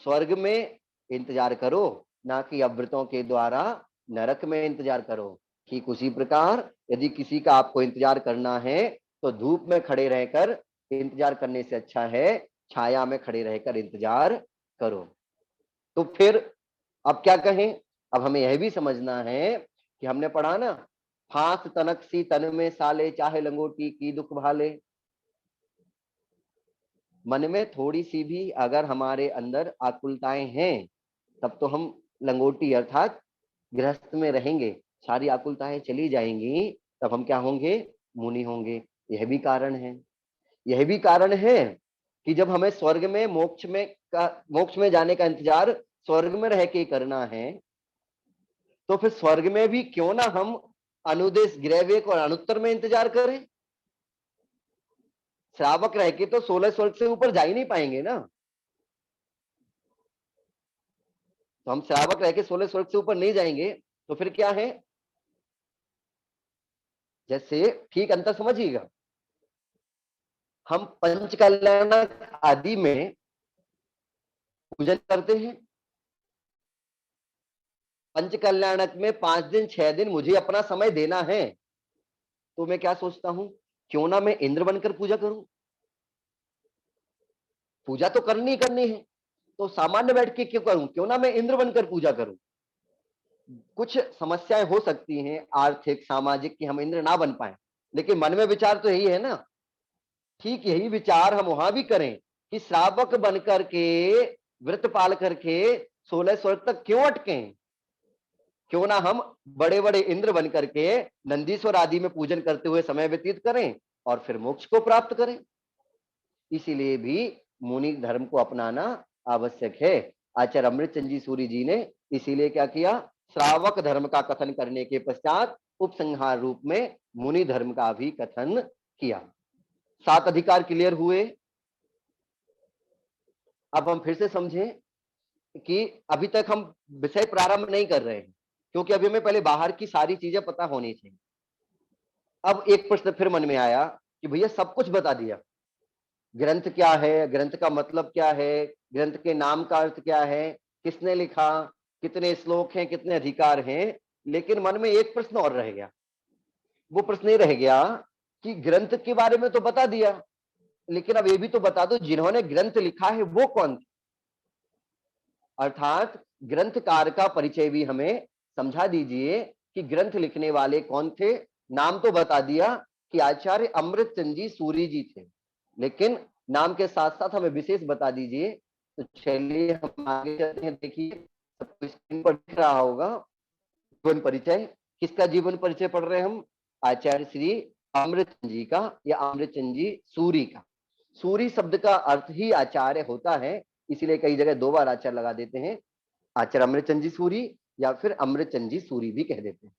स्वर्ग में इंतजार करो, ना कि अव्रतों के द्वारा नरक में इंतजार करो। ठीक उसी प्रकार यदि किसी का आपको इंतजार करना है तो धूप में खड़े रहकर इंतजार करने से अच्छा है छाया में खड़े रहकर इंतजार करो। तो फिर अब क्या कहें, अब हमें यह भी समझना है कि हमने पढ़ा ना, फांस तनक सी तन में साले चाहे लंगोटी की दुख भाले। मन में थोड़ी सी भी अगर हमारे अंदर आकुलताएं हैं तब तो हम लंगोटी अर्थात गृहस्थ में रहेंगे, सारी आकुलताएं चली जाएंगी, तब हम क्या होंगे, मुनि होंगे। यह भी कारण है, यह भी कारण है कि जब हमें स्वर्ग में मोक्ष में जाने का इंतजार स्वर्ग में रह के करना है, तो फिर स्वर्ग में भी क्यों ना हम अनुदेश ग्रैवेक और अनुत्तर में इंतजार करें। श्रावक रह के तो 16 स्वर्ग से ऊपर जा ही नहीं पाएंगे ना, तो हम श्रावक रह के 16 स्वर्ग से ऊपर नहीं जाएंगे, तो फिर क्या है, जैसे ठीक अंतर समझिएगा, हम पंच कल्याणक आदि में पूजन करते हैं, पंच कल्याणक में 5 दिन 6 दिन मुझे अपना समय देना है, तो मैं क्या सोचता हूं, क्यों ना मैं इंद्र बनकर पूजा करूं, पूजा तो करनी करनी है, तो सामान्य बैठ के क्यों करूं, क्यों ना मैं इंद्र बनकर पूजा करूं। कुछ समस्याएं हो सकती हैं आर्थिक सामाजिक कि हम इंद्र ना बन पाए, लेकिन मन में विचार तो यही है ना, ठीक यही विचार हम वहां भी करें कि श्रावक बनकर के व्रत पाल करके 16 स्वर्ग तक क्यों अटके, क्यों ना हम बड़े बड़े इंद्र बन करके नंदीश्वर आदि में पूजन करते हुए समय व्यतीत करें और फिर मोक्ष को प्राप्त करें। इसीलिए भी मुनि धर्म को अपनाना आवश्यक है। आचार्य अमृतचंद जी सूरी जी ने इसीलिए क्या किया, श्रावक धर्म का कथन करने के पश्चात उपसंहार रूप में मुनि धर्म का भी कथन किया। 7 अधिकार क्लियर हुए। अब हम फिर से समझें कि अभी तक हम विषय प्रारंभ नहीं कर रहे हैं, क्योंकि अभी हमें पहले बाहर की सारी चीजें पता होनी चाहिए। अब एक प्रश्न फिर मन में आया कि भैया सब कुछ बता दिया, ग्रंथ क्या है, ग्रंथ का मतलब क्या है, ग्रंथ के नाम का अर्थ क्या है, किसने लिखा, कितने श्लोक हैं, कितने अधिकार हैं, लेकिन मन में एक प्रश्न और रह गया। वो प्रश्न ये रह गया कि ग्रंथ के बारे में तो बता दिया, लेकिन अब ये भी तो बता दो जिन्होंने ग्रंथ लिखा है वो कौन थे, अर्थात ग्रंथकार का परिचय भी हमें समझा दीजिए कि ग्रंथ लिखने वाले कौन थे। नाम तो बता दिया कि आचार्य अमृतचंद जी सूरी जी थे, लेकिन नाम के साथ साथ हमें विशेष बता दीजिए। तो चलिए हम आगे चलते हैं। देखिए सबको स्क्रीन पर दिख रहा होगा जीवन परिचय। किसका जीवन परिचय पढ़ रहे हैं हम? आचार्य श्री अमृतचंद जी का, या अमृतचंद जी सूरी का। सूरी शब्द का अर्थ ही आचार्य होता है, इसीलिए कई जगह दो बार आचार्य लगा देते हैं। आचार्य अमृतचंद जी सूरी या फिर अमृतचंद जी सूरी भी कह देते हैं।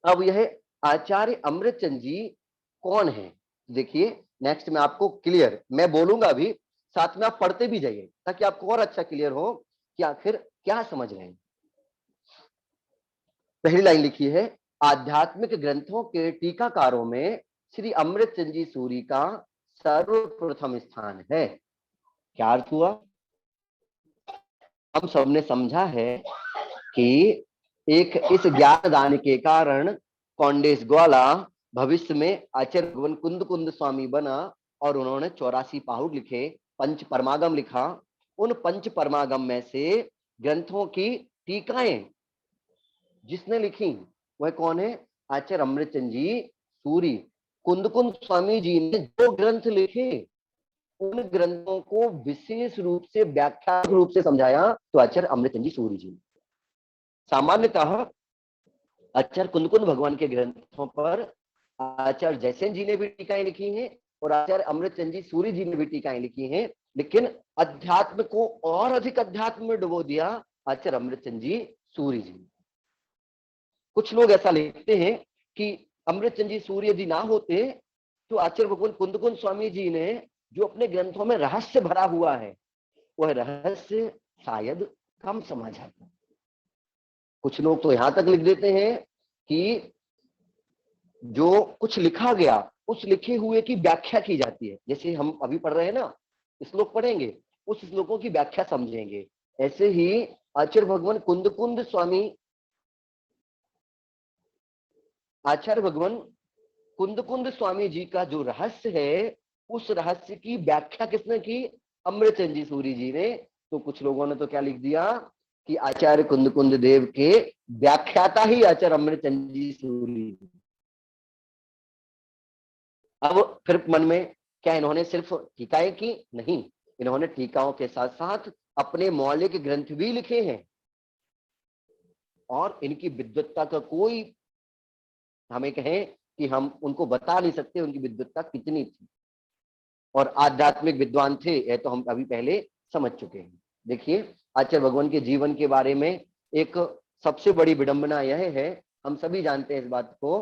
अब यह आचार्य अमृतचंद जी कौन है? देखिए नेक्स्ट में आपको क्लियर, मैं बोलूंगा भी साथ में आप पढ़ते भी जाइए ताकि आपको और अच्छा क्लियर हो कि आखिर क्या समझ रहे हैं। पहली लाइन लिखी है, आध्यात्मिक ग्रंथों के टीकाकारों में श्री अमृतचंद जी सूरी का सर्वप्रथम स्थान है। क्या अर्थ हुआ? हम सबने समझा है कि एक इस ज्ञान दान के कारण कौंडेस ग्वाला भविष्य में आचार्य भगवान कुंद कुंद स्वामी बना और उन्होंने 84 पाहुड़ लिखे, पंच परमागम लिखा। उन पंच परमागम में से ग्रंथों की टीकाएं जिसने लिखी वह कौन है? आचार्य अमृतचंद जी सूरी। कुंद कुंद स्वामी जी ने जो ग्रंथ लिखे उन ग्रंथों को विशेष रूप से व्याख्या रूप से समझाया तो आचार्य अमृतचंद जी सूरी जी। सामान्यतः आचार्य कुंद कुंद भगवान के ग्रंथों पर आचार्य जयसेन जी ने भी टीकाएं लिखी हैं और आचार्य अमृतचंद जी सूरी जी ने भी टीकाएं लिखी हैं, लेकिन अध्यात्म को और अधिक अध्यात्म में डुबो दिया आचार्य अमृतचंद जी सूरी जी। कुछ लोग ऐसा लिखते हैं कि अमृतचंद जी सूरी यदि ना होते तो आचार्य भगवान कुंद कुंद स्वामी जी ने जो अपने ग्रंथों में रहस्य भरा हुआ है वह रहस्य शायद कम समझ आता। कुछ लोग तो यहां तक लिख देते हैं कि जो कुछ लिखा गया उस लिखे हुए की व्याख्या की जाती है, जैसे हम अभी पढ़ रहे हैं ना, श्लोक पढ़ेंगे उस श्लोकों की व्याख्या समझेंगे। ऐसे ही आचार्य भगवान कुंद कुंद स्वामी, आचार्य भगवान कुंद कुंद स्वामी जी का जो रहस्य है उस रहस्य की व्याख्या किसने की? अमृतचंद जी सूरी जी ने। तो कुछ लोगों ने तो क्या लिख दिया कि आचार्य कुंद कुंद देव के व्याख्याता ही आचार्य अमृतचंद जी सूरी। अब फिर मन में क्या इन्होंने सिर्फ टीकाएं की? नहीं, इन्होंने टीकाओं के साथ साथ अपने मौलिक ग्रंथ भी लिखे हैं और इनकी विद्वत्ता का कोई हमें कहें कि हम उनको बता नहीं सकते उनकी विद्वत्ता कितनी थी और आध्यात्मिक विद्वान थे, यह तो हम अभी पहले समझ चुके हैं। देखिए आचार्य भगवान के जीवन के बारे में एक सबसे बड़ी विडंबना यह है, हम सभी जानते हैं इस बात को,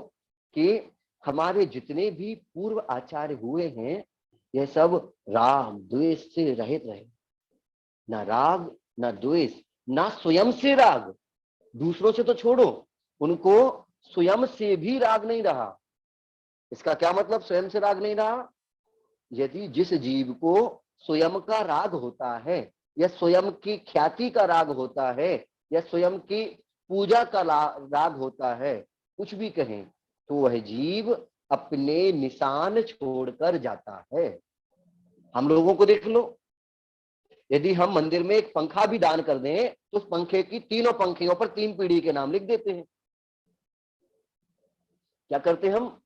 कि हमारे जितने भी पूर्व आचार्य हुए हैं यह सब राग द्वेष से रहित रहे। ना राग ना द्वेष, ना स्वयं से राग, दूसरों से तो छोड़ो, उनको स्वयं से भी राग नहीं रहा। इसका क्या मतलब स्वयं से राग नहीं रहा? यदि जिस जीव को स्वयं का राग होता है या स्वयं की ख्याति का राग होता है या स्वयं की पूजा का राग होता है, कुछ भी कहें, तो वह जीव अपने निशान छोड़कर जाता है। हम लोगों को देख लो, यदि हम मंदिर में एक पंखा भी दान कर दें तो उस पंखे की तीनों पंखियों पर 3 पीढ़ी के नाम लिख देते हैं। क्या करते हैं हम?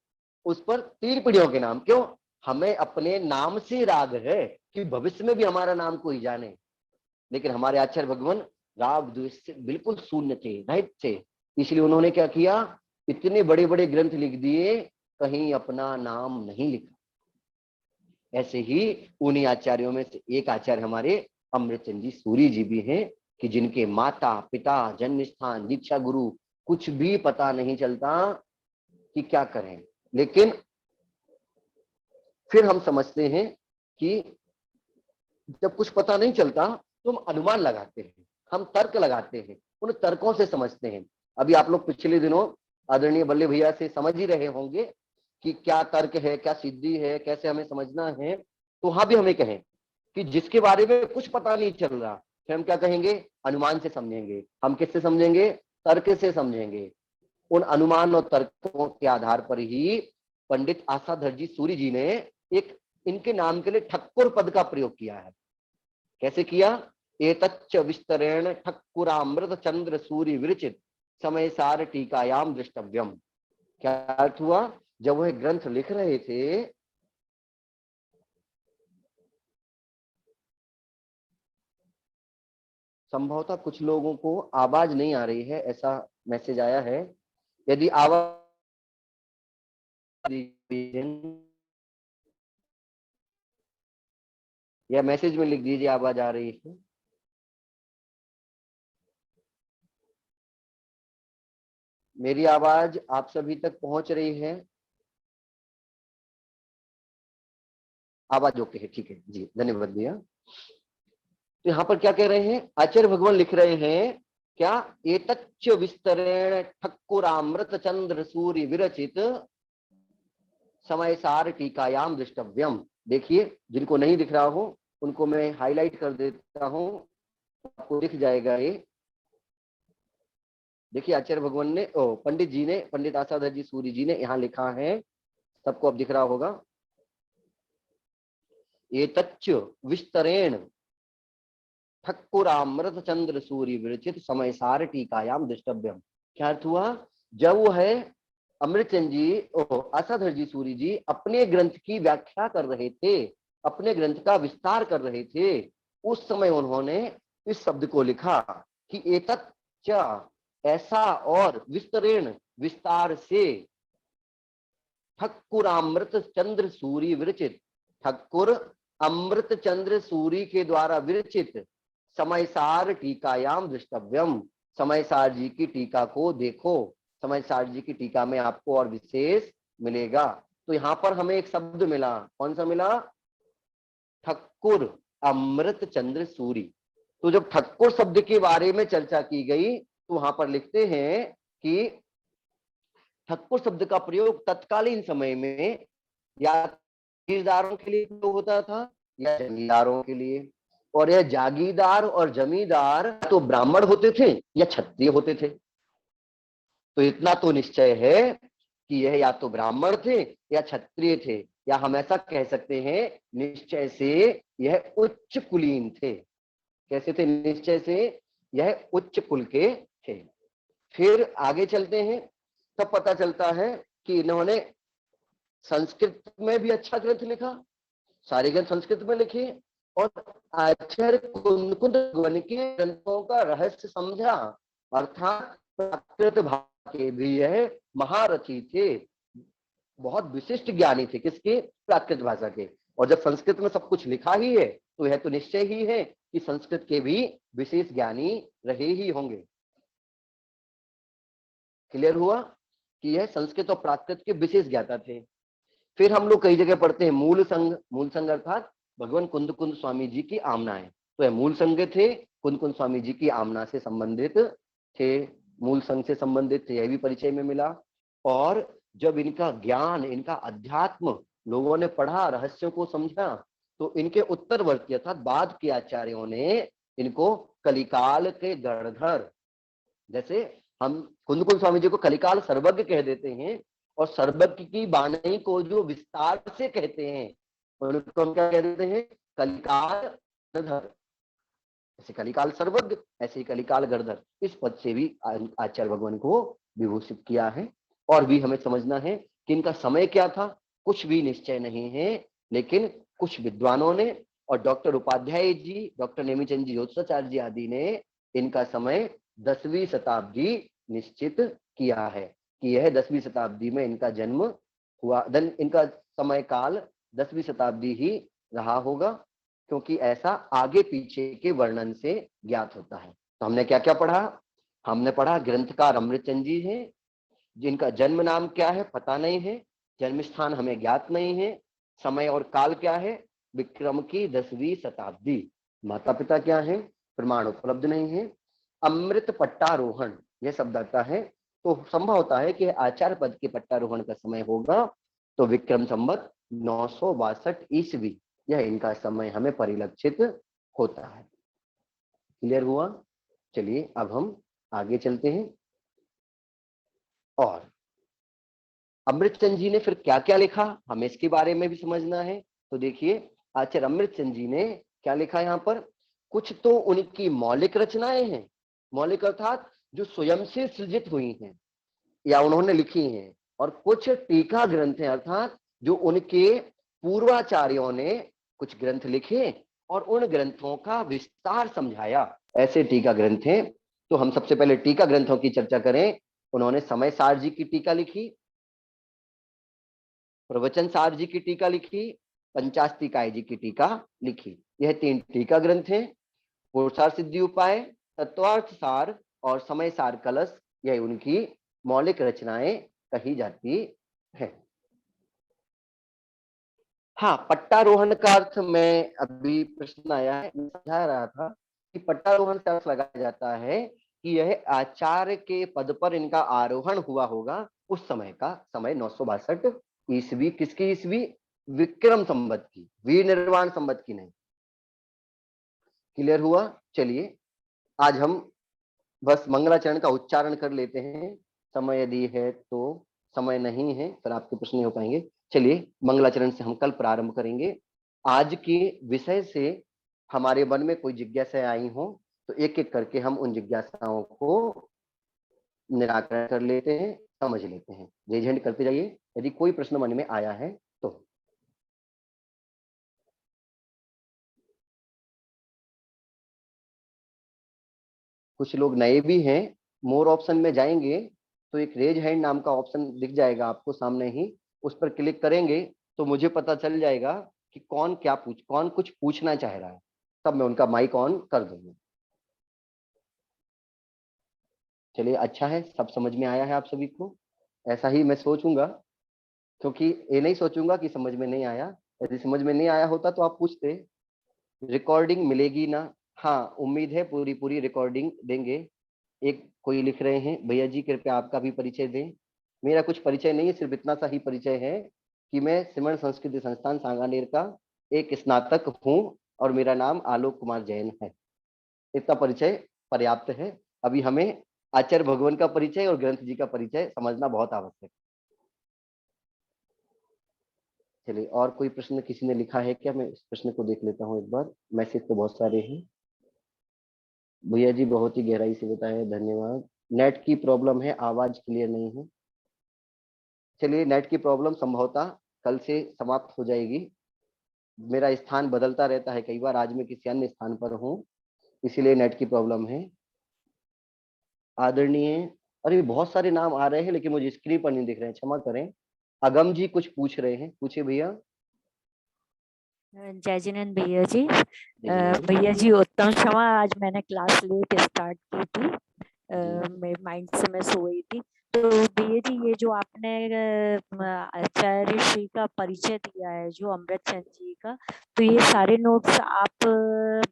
उस पर 3 पीढ़ियों के नाम। क्यों? हमें अपने नाम से राग है कि भविष्य में भी हमारा नाम कोई जाने। लेकिन हमारे आचार्य भगवान राग द्वेष से बिल्कुल शून्य थे, रहित थे, इसलिए उन्होंने क्या किया? इतने बड़े बड़े ग्रंथ लिख दिए, कहीं अपना नाम नहीं लिखा। ऐसे ही उन्हीं आचार्यों में से एक आचार्य हमारे अमृतचंद जी सूरी जी भी हैं कि जिनके माता पिता जन्म स्थान दीक्षा गुरु कुछ भी पता नहीं चलता कि क्या करें। लेकिन फिर हम समझते हैं कि जब कुछ पता नहीं चलता तो हम अनुमान लगाते हैं, हम तर्क लगाते हैं, उन तर्कों से समझते हैं। अभी आप लोग पिछले दिनों आदरणीय बल्ले भैया से समझ ही रहे होंगे कि क्या तर्क है, क्या सिद्धि है, कैसे हमें समझना है। तो वहां भी हमें कहें कि जिसके बारे में कुछ पता नहीं चल रहा, फिर हम क्या कहेंगे? अनुमान से समझेंगे। हम किससे समझेंगे? तर्क से समझेंगे। उन अनुमान और तर्कों के आधार पर ही पंडित आशाधर जी सूरी जी ने एक इनके नाम के लिए ठक्कुर पद का प्रयोग किया है। कैसे किया? एतच्च विस्तरेण ठक्कुरामृत चंद्र सूर्य विरचित समय सार टीकायाम दृष्टव्यम। क्या अर्थ हुआ? जब वह ग्रंथ लिख रहे थे, संभवतः कुछ लोगों को आवाज नहीं आ रही है, ऐसा मैसेज आया है। यदि आवाज या मैसेज में लिख दीजिए आवाज आ रही है। मेरी आवाज आप सभी तक पहुंच रही है? आवाज ओके है, ठीक है जी, धन्यवाद भैया। तो यहाँ पर क्या कह रहे हैं? आचार्य भगवान लिख रहे हैं क्या? एतच्च विस्तरेण ठक्कुरामृत चंद्र सूर्य विरचित समय सार टीकायाम दृष्टव्यम। देखिए, जिनको नहीं दिख रहा हो उनको मैं हाईलाइट कर देता हूं, आपको दिख जाएगा ये। देखिए, आचार्य भगवान ने, पंडित जी ने, पंडित आसाधर जी सूर्य जी ने यहाँ लिखा है, सबको अब दिख रहा होगा। एतच्च विस्तरेण ठक्कुरामृत चंद्र सूर्य विरचित समय सार टीकायाम दृष्टव्यम। क्या अर्थ हुआ? जब वो है अमृतचंद जी, आसाधर जी सूर्य जी अपने ग्रंथ की व्याख्या कर रहे थे, अपने ग्रंथ का विस्तार कर रहे थे, उस समय उन्होंने इस शब्द को लिखा कि एतच्च, ऐसा, और विस्तरेण, विस्तार से, ठक्कुरामृत चंद्र सूर्य विरचित, ठक्कुर अमृत चंद्र सूर्य के द्वारा विरचित समयसार टीकायाम दृष्टव्यम। समयसार जी की टीका को देखो, समयसार जी की टीका में आपको और विशेष मिलेगा। तो यहाँ पर हमें एक शब्द मिला, कौन सा मिला? ठक्कुर अमृत चंद्र सूर्य। तो जब ठक्कुर शब्द के बारे में चर्चा की गई तो वहां पर लिखते हैं कि ठक्कुर शब्द का प्रयोग तत्कालीन समय में या जागीरदारों के लिए प्रयोग होता था या जमींदारों के लिए। और यह जागीरदार और जमींदार तो ब्राह्मण होते थे या क्षत्रिय होते थे। तो इतना तो निश्चय है कि यह या तो ब्राह्मण थे या क्षत्रिय थे, या हम ऐसा कह सकते हैं निश्चय से यह उच्च कुलीन थे। कैसे थे? निश्चय से यह उच्च कुल के थे। फिर आगे चलते हैं, तब पता चलता है कि इन्होंने संस्कृत में भी अच्छा ग्रंथ लिखा, सारे ग्रंथ संस्कृत में लिखे, और आचार्य कुंद भगवान के ग्रंथों का रहस्य समझा, अर्थात प्राकृत भाषा के भी यह महारथी थे, बहुत विशिष्ट ज्ञानी थे। किसके? प्राकृत भाषा के। और जब संस्कृत में सब कुछ लिखा ही है तो यह तो निश्चय ही है कि संस्कृत के भी विशेष ज्ञानी रहे ही होंगे। क्लियर हुआ कि यह संस्कृत और प्राकृत के विशेष ज्ञाता थे। फिर हम लोग कई जगह पढ़ते हैं मूल संघ, मूल संघ अर्थात भगवान कुंद कुंद स्वामी जी की आमनाएं। तो यह मूल संघ थे, कुंद कुंद स्वामी जी की आमना से संबंधित थे, मूल संघ से संबंधित थे, यह भी परिचय में मिला। और जब इनका ज्ञान, इनका अध्यात्म लोगों ने पढ़ा, रहस्यों को समझा, तो इनके उत्तरवर्ती अर्थात बाद के आचार्यों ने इनको कलिकाल के गणधर, जैसे हम कुंद कुंद स्वामी जी को कलिकाल सर्वज्ञ कह देते हैं, और सर्वज्ञ की वाणी को जो विस्तार से कहते हैं उनको हम क्या कह देते हैं? कलिकाल गणधर। जैसे कलिकाल सर्वज्ञ, ऐसे ही कलिकाल गणधर, इस पद से भी आचार्य भगवान को विभूषित किया है। और भी हमें समझना है कि इनका समय क्या था, कुछ भी निश्चय नहीं है, लेकिन कुछ विद्वानों ने और डॉक्टर उपाध्याय जी, डॉक्टर नेमिचंद जी ज्योतिषाचार्य जी आदि ने इनका समय 10वीं शताब्दी निश्चित किया है कि यह 10वीं शताब्दी में इनका जन्म हुआ। इनका समय काल 10वीं शताब्दी ही रहा होगा, क्योंकि ऐसा आगे पीछे के वर्णन से ज्ञात होता है। तो हमने क्या क्या पढ़ा? हमने पढ़ा ग्रंथकार अमृतचंद जी हैं, जिनका जन्म नाम क्या है पता नहीं है, जन्म स्थान हमें ज्ञात नहीं है, समय और काल क्या है? विक्रम की 10वीं शताब्दी। माता पिता क्या है? प्रमाण उपलब्ध नहीं है। अमृत पट्टारोहण यह शब्द आता है, तो संभव होता है कि आचार्य पद के पट्टारोहण का समय होगा, तो विक्रम संवत 962 ईस्वी, यह इनका समय हमें परिलक्षित होता है। क्लियर हुआ? चलिए अब हम आगे चलते हैं। और अमृतचंद जी ने फिर क्या क्या लिखा, हमें इसके बारे में भी समझना है। तो देखिए आचार्य अमृतचंद जी ने क्या लिखा यहाँ पर, कुछ तो उनकी मौलिक रचनाएं हैं, मौलिक अर्थात जो स्वयं से सृजित हुई हैं या उन्होंने लिखी हैं, और कुछ टीका ग्रंथ हैं, अर्थात जो उनके पूर्वाचार्यों ने कुछ ग्रंथ लिखे और उन ग्रंथों का विस्तार समझाया, ऐसे टीका ग्रंथ हैं। तो हम सबसे पहले टीका ग्रंथों की चर्चा करें। उन्होंने समय सार जी की टीका लिखी, प्रवचन सार जी की टीका लिखी, पंचास्तिकाय जी की टीका लिखी। यह 3 टीका ग्रंथ हैं। पुरुषार्थ सिद्धि उपाय, तत्वार्थ सार और समय सार कलश, यह उनकी मौलिक रचनाएं कही जाती है। हाँ, पट्टारोहण का अर्थ में अभी प्रश्न आया है, मैं समझा रहा था कि पट्टारोहण का अर्थ लगाया जाता है कि यह आचार्य के पद पर इनका आरोहण हुआ होगा उस समय का, समय 962 ईस्वी, किसकी ईस्वी, विक्रम संवत की, वीर निर्वाण संवत की नहीं। क्लियर हुआ? चलिए आज हम बस मंगलाचरण का उच्चारण कर लेते हैं, समय यदि है तो, समय नहीं है फिर आपके प्रश्न नहीं हो पाएंगे। चलिए मंगलाचरण से हम कल प्रारंभ करेंगे। आज के विषय से हमारे मन में कोई जिज्ञासाएं आई हो तो एक एक करके हम उन जिज्ञासाओं को निराकरण कर लेते हैं, समझ लेते हैं। रेज हैंड करते जाइए यदि कोई प्रश्न मन में आया है तो। कुछ लोग नए भी हैं, मोर ऑप्शन में जाएंगे तो एक रेज हैंड नाम का ऑप्शन दिख जाएगा आपको सामने ही, उस पर क्लिक करेंगे तो मुझे पता चल जाएगा कि कौन कुछ पूछना चाह रहा है, तब मैं उनका माइक ऑन कर दूंगा। चलिए अच्छा है, सब समझ में आया है आप सभी को, ऐसा ही मैं सोचूंगा, क्योंकि ये नहीं सोचूंगा कि समझ में नहीं आया। यदि समझ में नहीं आया होता तो आप पूछते। रिकॉर्डिंग मिलेगी ना? हाँ, उम्मीद है पूरी पूरी रिकॉर्डिंग देंगे। एक कोई लिख रहे हैं, भैया जी कृपया आपका भी परिचय दें। मेरा कुछ परिचय नहीं है, सिर्फ इतना सा ही परिचय है कि मैं सिमरण संस्कृति संस्थान सांगानेर का एक स्नातक हूँ और मेरा नाम आलोक कुमार जैन है। इतना परिचय पर्याप्त है। अभी हमें आचार्य भगवान का परिचय और ग्रंथ जी का परिचय समझना बहुत आवश्यक। चलिए, और कोई प्रश्न किसी ने लिखा है क्या? मैं इस प्रश्न को देख लेता हूँ एक बार, मैसेज तो बहुत सारे हैं। भैया जी बहुत ही गहराई से बताया, धन्यवाद। नेट की प्रॉब्लम है, आवाज क्लियर नहीं है। चलिए, नेट की प्रॉब्लम संभवतः कल से समाप्त हो जाएगी। मेरा स्थान बदलता रहता है, कई बार आज मैं किसी अन्य स्थान पर हूँ, इसीलिए नेट की प्रॉब्लम है। आदरणीय, अरे बहुत सारे नाम आ रहे हैं लेकिन मुझे स्क्रीन पर नहीं दिख रहे हैं, क्षमा करें। अगम जी कुछ पूछ रहे हैं, पूछे भैया। जय जिनेंद्र भैया जी। भैया जी उत्तम क्षमा, आज मैंने क्लास लेट स्टार्ट की थी, मेरे माइंड से मैं सो गई थी। तो भैया जी ये जो आपने आचार्य श्री का परिचय दिया है जो अमृतचंद जी का, तो ये सारे नोट्स आप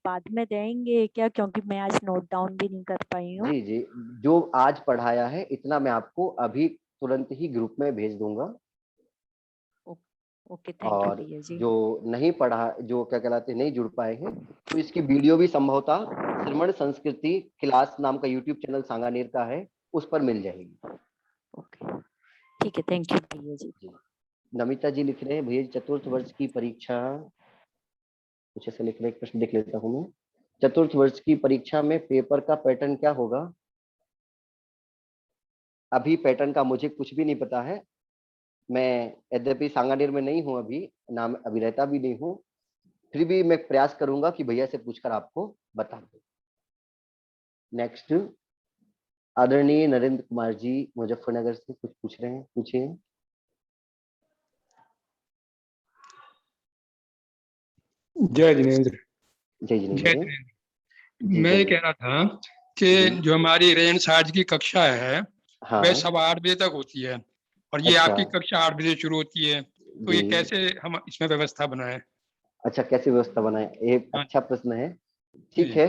बाद में देंगे क्या? क्योंकि मैं आज नोट डाउन भी नहीं कर पाई हूँ। जी जी, जो आज पढ़ाया है इतना मैं आपको अभी तुरंत ही ग्रुप में भेज दूंगा। ओके, थैंक यू और भैया जी। जो नहीं पढ़ा, जो क्या कहलाते नहीं जुड़ पाए हैं, तो इसकी वीडियो भी संभवतः श्रमण संस्कृति क्लास नाम का यूट्यूब चैनल सांगानेर का है, उस पर मिल जाएगी। ओके ठीक है, थैंक यू भैया जी। नमिता जी लिख रहे हैं, भैया चतुर्थ वर्ष की परीक्षा, कुछ ऐसे लिख रहे हैं, एक प्रश्न देख लेता हूँ मैं। चतुर्थ वर्ष की परीक्षा में पेपर का पैटर्न क्या होगा? अभी पैटर्न का मुझे कुछ भी नहीं पता है। मैं यद्यपि सांगानेर में नहीं हूँ अभी, नाम अभी रहता भी नहीं हूँ, फिर भी मैं प्रयास करूंगा कि भैया से पूछकर आपको बता दूं। नेक्स्ट, आदरणीय नरेंद्र कुमार जी मुजफ्फरनगर से कुछ पूछ रहे हैं, पूछिए। जय जिनेंद्र। जय जय जिनेंद्र जिनेंद्र। जी, मैं ये बोलिए। कह रहा था कि जो हमारी रेन साज की कक्षा है वह हाँ, सब 8 बजे तक होती है और ये अच्छा आपकी कक्षा 8 बजे शुरू होती है, तो ये जी, कैसे हम इसमें व्यवस्था बनाएं? अच्छा कैसे व्यवस्था बनाए, ये हाँ अच्छा प्रश्न है। ठीक जी है,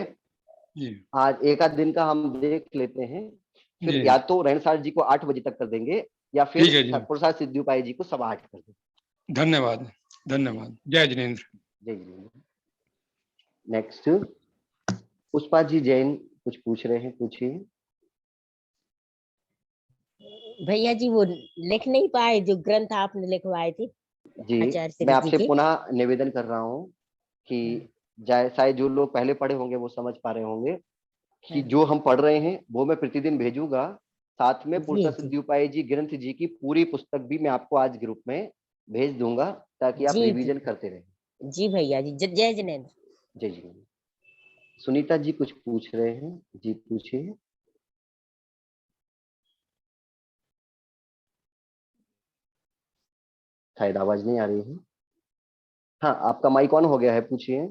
जी आज एक आध दिन का हम देख लेते हैं, फिर जी। या तो रेणसार जी को 8 बजे तक कर देंगे या फिर ठीक है जी, प्रसाद सिद्धिपाई जी को 8:15 कर देंगे। धन्यवाद धन्यवाद। जय जिनेंद्र। जय जिनेंद्र। नेक्स्ट, पुष्पा जी जैन कुछ पूछ रहे हैं, पूछिए। भैया जी वो लिख नहीं पाए जो ग्रंथ आपने लिखवाए थे। जी, आचार्य मैं श्री जी आपसे के। पुनः निवेदन कर रहा हूँ कि शायद जो लोग पहले पढ़े होंगे वो समझ पा रहे होंगे कि जो हम पढ़ रहे हैं वो मैं प्रतिदिन भेजूंगा। साथ में पुरुषा जी जी सिद्धिउपाय जी ग्रंथ जी की पूरी पुस्तक भी मैं आपको आज ग्रुप में भेज दूंगा, ताकि आप जी रिवीजन करते रहें। जी भैया जी, जय जिनेन्द्र। जय जी। सुनीता जी कुछ पूछ रहे हैं, जी पूछिए। शायद आवाज नहीं आ रही है। हाँ, आपका माइक ऑन हो गया है, पूछिए।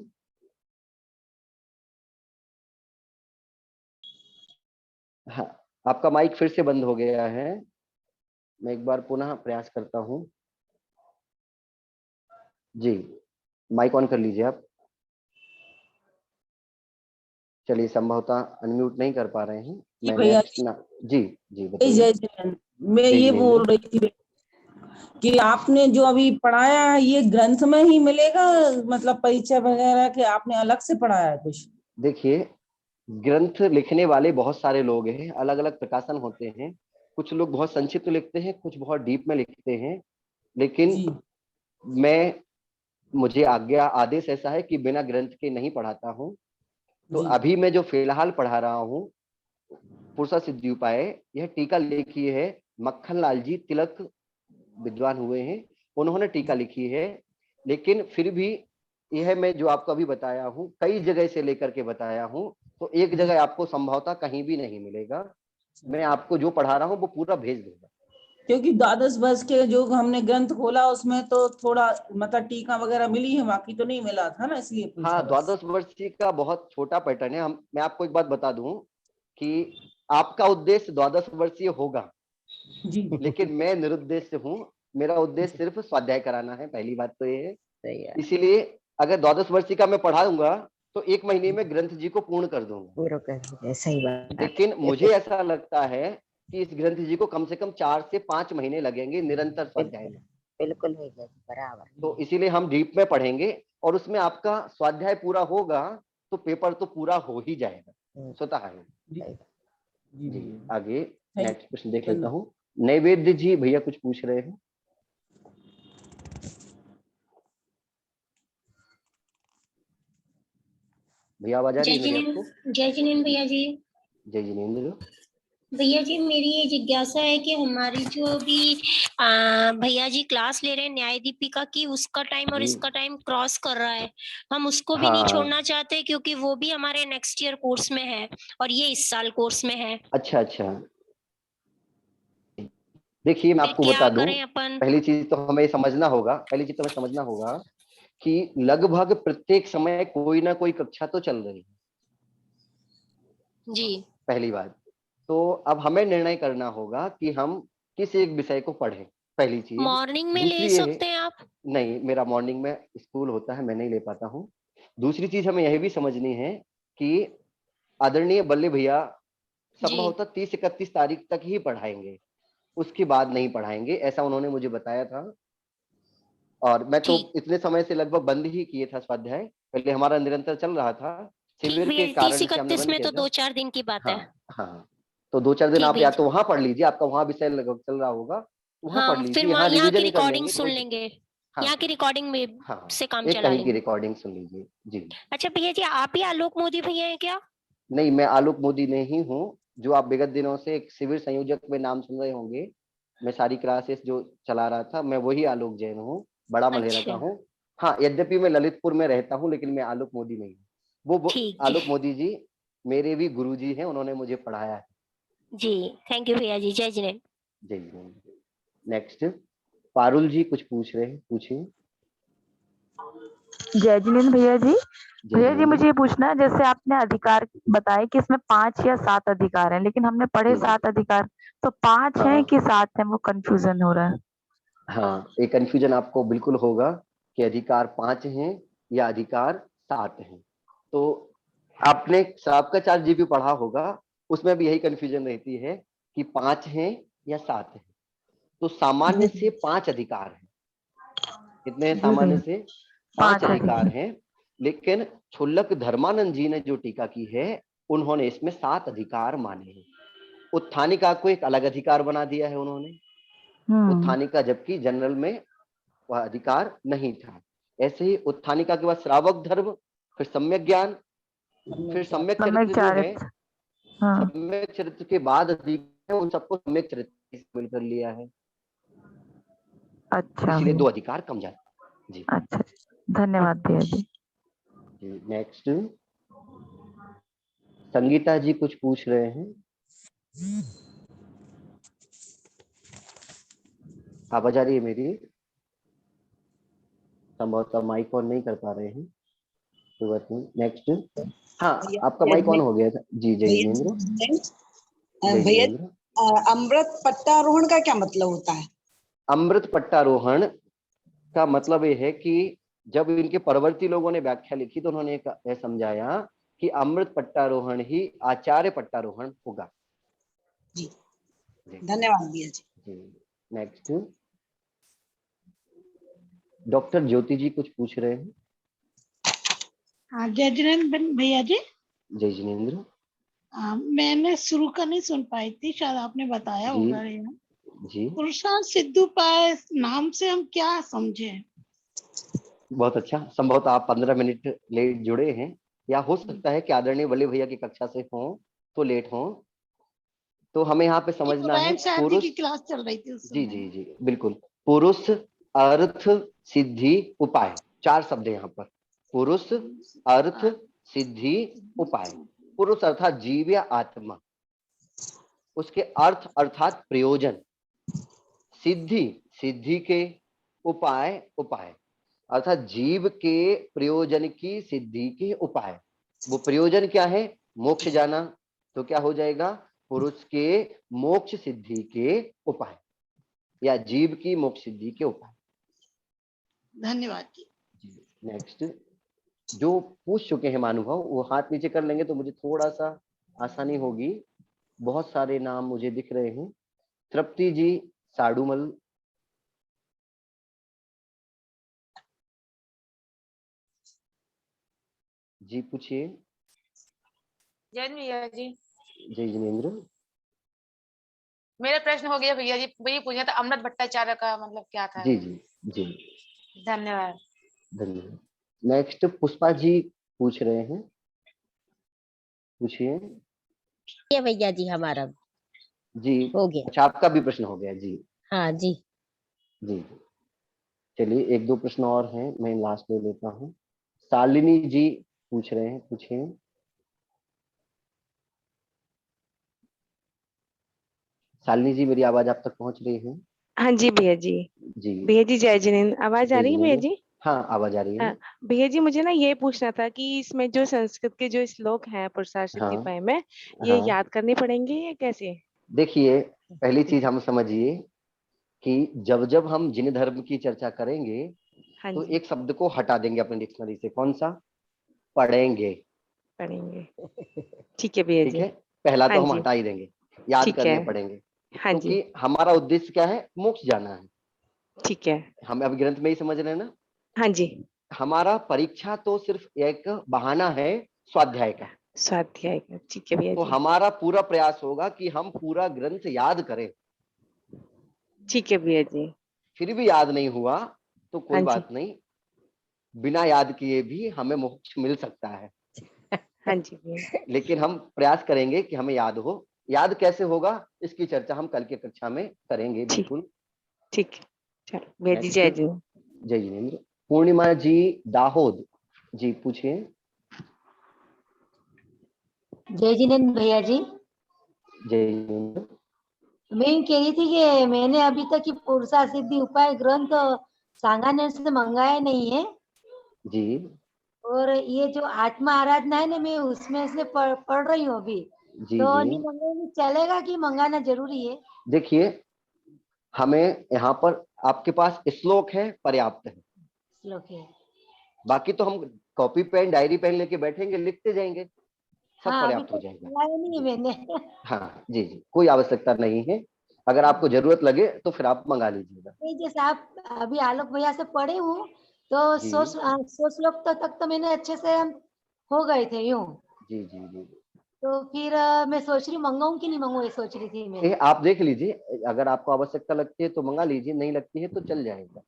हाँ, आपका माइक फिर से बंद हो गया है। मैं एक बार पुनः प्रयास करता हूँ। जी, माइक ऑन कर लीजिए आप। चलिए, संभवतः अनम्यूट नहीं कर पा रहे हैं। जी मैं भैया नेक्स्ट ना। जी जी, जय बताइए। जिनेन्द्र। मैं जय ये जिनेन्द्र। बोल रही थी कि आपने जो अभी पढ़ाया है ये ग्रंथ में ही मिलेगा, मतलब परिचय वगैरह के आपने अलग से पढ़ाया है कुछ? देखिए, ग्रंथ लिखने वाले बहुत सारे लोग हैं, अलग अलग प्रकाशन होते हैं। कुछ लोग बहुत संक्षिप्त लिखते हैं, कुछ बहुत डीप में लिखते हैं। लेकिन जी मैं मुझे आज्ञा आदेश ऐसा है कि बिना ग्रंथ के नहीं पढ़ाता हूँ। तो जी अभी मैं जो फिलहाल पढ़ा रहा हूँ पुरुषा सिद्धि उपाय, यह टीका लिखी है मक्खन लाल जी तिलक, विद्वान हुए हैं, उन्होंने टीका लिखी है। लेकिन फिर भी यह मैं जो आपको अभी बताया हूँ कई जगह से लेकर के बताया हूँ, तो एक जी। जगह आपको संभवतः कहीं भी नहीं मिलेगा। मैं आपको जो पढ़ा रहा हूँ वो पूरा भेज दूंगा। क्योंकि द्वादश वर्ष के जो हमने ग्रंथ खोला उसमें तो थोड़ा मतलब टीका वगैरह मिली है, बाकी तो नहीं मिला था ना, इसलिए पूछा हाँ, बस। द्वादश वर्षीय का बहुत छोटा पैटर्न है। मैं आपको एक बात बता दूं कि आपका उद्देश्य द्वादश वर्षीय होगा, जी लेकिन मैं निरुद्देश्य हूँ। मेरा उद्देश्य जी, सिर्फ स्वाध्याय कराना है, पहली बात तो ये है। सही है। इसीलिए अगर द्वादश वर्षीय का मैं पढ़ाऊंगा तो 1 महीने में ग्रंथ जी को पूर्ण कर दूंगा। पूरा कर दिया, सही बात लेकिन है। मुझे ऐसा लगता है कि इस ग्रंथ जी को कम से कम 4 से 5 महीने लगेंगे निरंतर स्वाध्याय बिल्कुल में। बिल्कुल भैया जी, बराबर। तो इसीलिए हम डीप में पढ़ेंगे, और उसमें आपका स्वाध्याय पूरा होगा तो पेपर तो पूरा हो ही जाएगा, स्वतः है। जी सही बात। जी जी, भैया। आगे थैंक नेक्स्ट क्वेश्चन देख लेता धन्यवाद। हूँ। नैवेद्य जी भैया कुछ पूछ रहे हैं। भैया आवाज आ रही है मेरी आपको? जय जिनेन्द्र भैया जी। जय जिनेन्द्र। भैया जी मेरी ये जिज्ञासा है कि हमारी जो अभी भैया जी क्लास ले रहे हैं न्याय दीपिका की, उसका टाइम और जी इसका टाइम क्रॉस कर रहा है। हम उसको भी नहीं हाँ, छोड़ना चाहते क्योंकि वो भी हमारे नेक्स्ट ईयर कोर्स में है और ये इस साल कोर्स में है। अच्छा अच्छा। देखिए, मैं फिर आपको क्या बता दूं, करें अपन? पहली चीज तो हमें समझना होगा, कि लगभग प्रत्येक समय कोई ना कोई कक्षा तो चल रही है, जी पहली बात। तो अब हमें निर्णय करना होगा कि हम किस एक विषय को पढ़ें, पहली चीज। मॉर्निंग में ले दूसरी ये है, सकते हैं आप? नहीं, मेरा मॉर्निंग में स्कूल होता है, मैं नहीं ले पाता हूँ। दूसरी चीज हमें यह भी समझनी है कि आदरणीय बल्ले भैया जी संभवतः 30-31 तारीख तक ही पढ़ाएंगे, उसके बाद नहीं पढ़ाएंगे, ऐसा उन्होंने मुझे बताया था। और मैं तो ठीक इतने समय से लगभग बंद ही किए था स्वाध्याय, पहले हमारा निरंतर चल रहा था, ठीक शिविर भैया के जी, कारण से हमने 30-31 बंद में किया तो था। 2-4 दिन की बात है। हाँ हाँ, तो 2-4 दिन ठीक आप भैया या जी। तो वहां पढ़ लीजिए, आपका वहां विषय लगभग चल रहा होगा, वहां पढ़ हाँ, फिर लीजिए, वहाँ यहाँ यहाँ की रिवीजन ही कर रिकॉर्डिंग लेंगे, सुन कोई दिक्कत लेंगे। नहीं। हाँ यहाँ की हाँ रिकॉर्डिंग में हाँ, से काम एक चला कहीं की लेंगे। रिकॉर्डिंग सुन लीजिए जी। अच्छा भैया जी, आप ही आलोक मोदी भैया हैं क्या? नहीं, मैं आलोक मोदी नहीं हूँ। जो आप विगत दिनों से एक शिविर संयोजक में नाम सुन रहे होंगे, मैं सारी क्लासेस जो चला रहा था, मैं वही आलोक जैन हूँ, बड़ा मलहेरा का अच्छा हूँ। हाँ, यद्यपि मैं ललितपुर में रहता हूँ, लेकिन मैं आलोक मोदी नहीं हूँ। वो ठीक आलोक मोदी जी मेरे भी गुरु जी हैं, उन्होंने मुझे पढ़ाया है। जी। थैंक यू भैया जी, जय जिनेन्द्र। जय जी। नेक्स्ट, पारुल जी कुछ पूछ रहे हैं, पूछिए। जय जिनेन्द्र भैया जी। जय भैया जी जिनेन्द्र। मुझे ये पूछना है, जैसे आपने अधिकार बताए कि इसमें 5 या 7 अधिकार हैं, लेकिन हमने पढ़े जी 7 अधिकार, तो 5 हैं हाँ कि 7 हैं, वो कंफ्यूजन हो रहा है। हाँ, एक कंफ्यूजन आपको बिल्कुल होगा कि अधिकार 5 हैं या अधिकार 7 हैं। तो आपने आपका 4 जीबी पढ़ा होगा, उसमें भी यही कंफ्यूजन रहती है कि 5 हैं या 7 हैं। तो सामान्य जी से 5 अधिकार हैं। कितने हैं जी सामान्य भैया, से? 5 5 अधिकार अधिकार। हैं। लेकिन क्षुल्लक धर्मानंद जी ने जो टीका की है, उन्होंने इसमें 7 अधिकार माने हैं। उत्थानिका को एक अलग अधिकार बना दिया है उन्होंने। हम्म। उत्थानिका जबकि जनरल में वह अधिकार नहीं था। ऐसे ही उत्थानिका के बाद श्रावक धर्म, फिर सम्यक ज्ञान, फिर सम्यक सम्यक चरित्र जो है, चारित्र। हाँ, सम्यक चरित्र के बाद अधिकार है, उन सबको सम्यक चरित्र से मिलकर लिया है, अच्छा इसलिए भैया, 2 अधिकार कम जाते। जी अच्छा, धन्यवाद भैया जी। जी। नेक्स्ट संगीता जी कुछ पूछ रहे हैं। आवाज आ रही है मेरी? संभवतः माइक ऑन नहीं कर पा रहे हैं, कोई बात नहीं। नेक्स्ट, हाँ आपका माइक ऑन हो गया था जी। जय जिनेंद्र। जय भैया जिनेंद्र। अमृत पट्टारोहण का क्या मतलब होता है? अमृत पट्टारोहण का मतलब ये है कि जब इनके परवर्ती लोगों ने व्याख्या लिखी तो उन्होंने यह समझाया कि अमृत पट्टारोहण ही आचार्य पट्टारोहण होगा। जी, जी धन्यवाद भैया जी। जी। नेक्स्ट, डॉक्टर ज्योति जी कुछ पूछ रहे हैं। हाँ, जय जिनेंद्र भैया जी। जय जिनेंद्र। मैंने शुरू का नहीं सुन पाई थी, शायद आपने बताया जी होगा। ये जी, पुरुषार्थ सिद्धोपाय नाम से हम क्या समझे? बहुत अच्छा। संभवतः आप 15 मिनट लेट जुड़े हैं, या हो सकता है कि आदरणीय वल्लभ भैया की कक्षा से हो तो लेट हो। तो हमें यहाँ पे समझना है रैन साहब जी पुरुष, की क्लास चल रही थी उस जी समय। जी जी बिल्कुल, पुरुष अर्थ सिद्धि उपाय, 4 शब्द है यहाँ पर। पुरुष अर्थ सिद्धि उपाय। पुरुष अर्थात जीव या आत्मा, उसके अर्थ अर्थात प्रयोजन, सिद्धि सिद्धि के, उपाय उपाय अर्थात जीव के प्रयोजन की सिद्धि के उपाय। वो प्रयोजन क्या है? मोक्ष जाना। तो क्या हो जाएगा? पुरुष के मोक्ष सिद्धि के उपाय, या जीव की मोक्ष सिद्धि के उपाय। धन्यवाद जी। नेक्स्ट, जो पूछ चुके हैं महानुभाव वो हाथ नीचे कर लेंगे तो मुझे थोड़ा सा आसानी होगी। बहुत सारे नाम मुझे दिख रहे हैं। तृप्ति जी साडूमल। जी पूछिए। जय भैया जी। जय जिनेंद्र। मेरा प्रश्न हो गया भैया जी, वही पूछना था, अमृत भट्टाचार्य का मतलब क्या था? जी जी जी, धन्यवाद। धन्यवाद। नेक्स्ट पुष्पा जी पूछ रहे हैं, पूछिए। ये भैया जी हमारा जी हो गया। अच्छा, आपका भी प्रश्न हो गया जी। हाँ जी। जी चलिए, 1-2 प्रश्न और हैं, मैं लास्ट ले लेता हूँ। शालिनी जी पूछ रहे हैं, पूछिए। शालिनी जी मेरी आवाज आप तक पहुंच रही है? हाँ जी भैया जी। जी भैया जी जय जिनेंद्र, आवाज आ जय रही है भैया जिनेंद्र। जी? हाँ आवाज आ रही है। हाँ भैया जी, मुझे ना ये पूछना था कि इसमें जो संस्कृत के जो श्लोक हैं पुरुषार्थ हाँ सिद्धिपाय में, ये हाँ, याद करने पड़ेंगे या कैसे? देखिए पहली चीज हम समझिए कि जब जब हम जिन धर्म की चर्चा करेंगे हाँ तो जी, एक शब्द को हटा देंगे अपने डिक्शनरी से। कौन सा? पढ़ेंगे। पढ़ेंगे। ठीक है भैया ठीक जी। है, पहला हाँ तो हम जी, हटा ही देंगे, याद ठीक है। करने पड़ेंगे, हाँ जी, क्योंकि हमारा उद्देश्य क्या है? मोक्ष जाना है। ठीक है। हम अभी ग्रंथ में ही समझ रहे हैं ना। हाँ जी, हमारा परीक्षा तो सिर्फ एक बहाना है स्वाध्याय का। स्वाध्याय का, ठीक है भैया तो जी। हमारा पूरा प्रयास होगा कि हम पूरा ग्रंथ याद करें। ठीक है भैया जी। फिर भी याद नहीं हुआ तो हाँ कोई जी, बात नहीं, बिना याद किए भी हमें मोक्ष मिल सकता है। हाँ जी भैया। लेकिन हम प्रयास करेंगे कि हमें याद हो। याद कैसे होगा इसकी चर्चा हम कल की कक्षा में करेंगे, ठीक, बिल्कुल। ठीक है। चलो भैया जी, नेक्स्ट, जय जी। जय जिनेंद्र। पूर्णिमा जी दाहोद जी पूछिए। जय जिनेंद्र भैया जी। जय जिनेंद्र। मैं यूं कह रही थी कि मैंने अभी तक ये पुरुषार्थ सिद्धि उपाय ग्रंथ सांगानेर से मंगाया नहीं है, जी और ये जो आत्मा आराधना है ना, मैं उसमें से पढ़ रही हूँ अभी। जी तो जी, नहीं मंगाने चलेगा कि मंगाना जरूरी है? देखिए हमें यहाँ पर आपके पास श्लोक है, पर्याप्त है। श्लोक है। बाकी तो हम कॉपी पेन डायरी पेन लेके बैठेंगे, लिखते जाएंगे, सब हाँ, अभी पर्याप्त हो तक जाएगा। मंगाया नहीं है मैंने। हाँ जी जी, कोई आवश्यकता नहीं है। अगर आपको जरूरत लगे तो फिर आप मंगा लीजिएगा। नहीं, जैसे आप अभी आलोक भैया से पढ़े हूँ तो जी 100 श्लोक तक तो मैंने अच्छे से हो गए थे यूं। जी जी जी, तो फिर मैं सोच रही मंगाऊं कि नहीं मंगाऊं, ये सोच रही थी मैं। आप देख लीजिए, अगर आपको आवश्यकता लगती है तो मंगा लीजिए, नहीं लगती है तो चल जाएगा।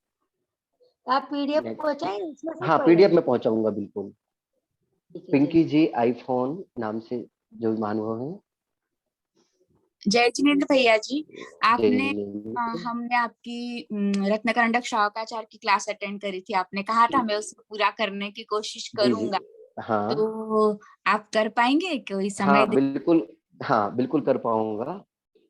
आप पीडीएफ Next. पहुंचाएं उसमें से हाँ पढ़ पीडीएफ लेंगे। में पहुंचाऊंगा बिल्कुल। ठीक है, पिंकी जी आईफोन नाम से जो महानुभाव है। जय जिनेन्द्र भैया जी, आपने जय हमने आपकी रत्न करंडक श्रावकाचार्य की क्लास अटेंड करी थी। आपने कहा था मैं उसको पूरा करने की कोशिश जी करूंगा, हाँ तो आप कर पाएंगे? कोई समय हाँ बिल्कुल, हाँ बिल्कुल कर पाऊंगा। हाँ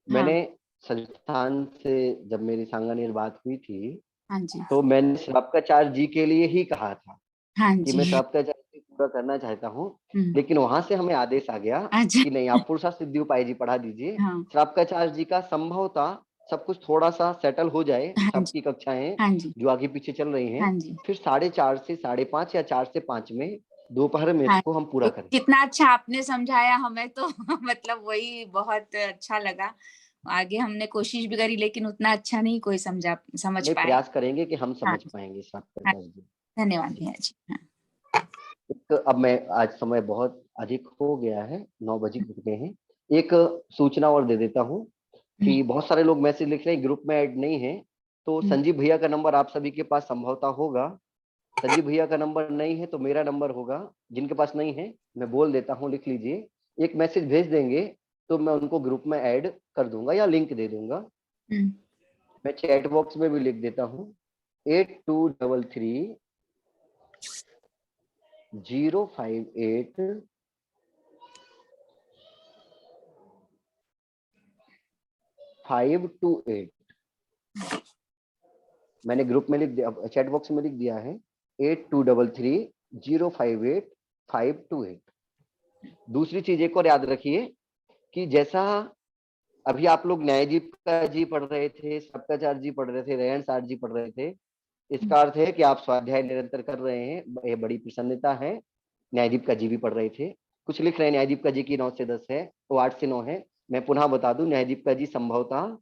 मैंने संस्थान से जब मेरी सांगानेर बात हुई थी हाँ जी तो मैंने श्रावकाचार्य जी के लिए ही कहा था हाँ कि जी मैं श्रावकाचार्य जी पूरा करना चाहता हूँ, लेकिन वहां से हमें आदेश आ गया अच्छा कि नहीं आप पुरुषार्थ सिद्धि उपाय जी पढ़ा दीजिए। हाँ श्रावकाचार्य जी का संभवतः सब कुछ थोड़ा सा सेटल हो जाए, हाँ जी सबकी कक्षाएं हाँ जी जो आगे पीछे चल रही हैं, हाँ जी फिर 4:30 से 5:30 या 4 से 5 में दोपहर में हाँ इसको हम पूरा करें। कितना अच्छा आपने समझाया हमें तो मतलब वही बहुत अच्छा लगा। आगे हमने कोशिश भी करी लेकिन उतना अच्छा नहीं कोई समझ नहीं पाए। प्रयास करेंगे कि हम हाँ समझ पाएंगे हाँ, श्रावकाचार्य जी। धन्यवाद भैया जी। हाँ तो अब मैं आज समय बहुत अधिक हो गया है, 9 बज चुके हैं। एक सूचना और दे देता हूँ कि बहुत सारे लोग मैसेज लिख रहे हैं, ग्रुप में ऐड नहीं है, तो संजीव भैया का नंबर आप सभी के पास संभवतः होगा। संजीव भैया का नंबर नहीं है तो मेरा नंबर होगा, जिनके पास नहीं है मैं बोल देता हूँ, लिख लीजिए। एक मैसेज भेज देंगे तो मैं उनको ग्रुप में ऐड कर दूंगा या लिंक दे दूंगा। मैं चैट बॉक्स में भी लिख देता हूँ 8233 058 528। मैंने ग्रुप में लिख दिया, चैट बॉक्स में लिख दिया है 8233 058 528। दूसरी चीज एक और याद रखिए कि जैसा अभी आप लोग न्यायदीपिका जी पढ़ रहे थे, श्रावकाचार्य जी पढ़ रहे थे, रेयन सार जी पढ़ रहे थे, इसका अर्थ है कि आप स्वाध्याय निरंतर कर रहे हैं, ये बड़ी प्रसन्नता है। न्यायदीपिका जी भी पढ़ रहे थे। कुछ लिख रहे हैं न्यायदीपिका जी की 9 से 10 है, वो 8 से 9 है। मैं पुनः बता दूं न्यायदीपिका जी संभवतः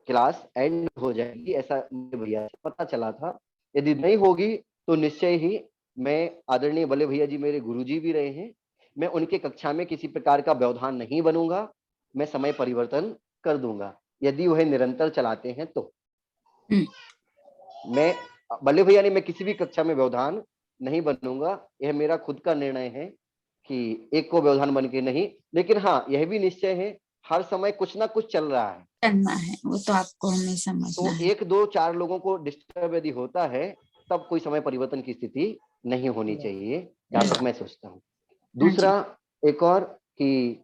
क्लास एंड हो जाएगी, ऐसा मुझे भैया से पता चला था। यदि नहीं होगी तो निश्चय ही मैं, आदरणीय बल्ले भैया जी मेरे गुरुजी भी रहे हैं, मैं उनके कक्षा में किसी प्रकार का व्यवधान नहीं बनूंगा, मैं समय परिवर्तन कर दूंगा यदि वह निरंतर चलाते हैं तो। मैं बल्ले भैया ने मैं किसी भी कक्षा में व्यवधान नहीं बनूंगा, यह मेरा खुद का निर्णय है कि एक को व्यवधान बन के नहीं। लेकिन हाँ यह भी निश्चय है हर समय कुछ ना कुछ चल रहा है, करना है वो तो आपको हमें समझना तो है। 1 2 4 लोगों को डिस्टर्ब यदि होता है तब कोई समय परिवर्तन की स्थिति नहीं होनी चाहिए, जहां तक मैं सोचता हूँ। दूसरा एक और कि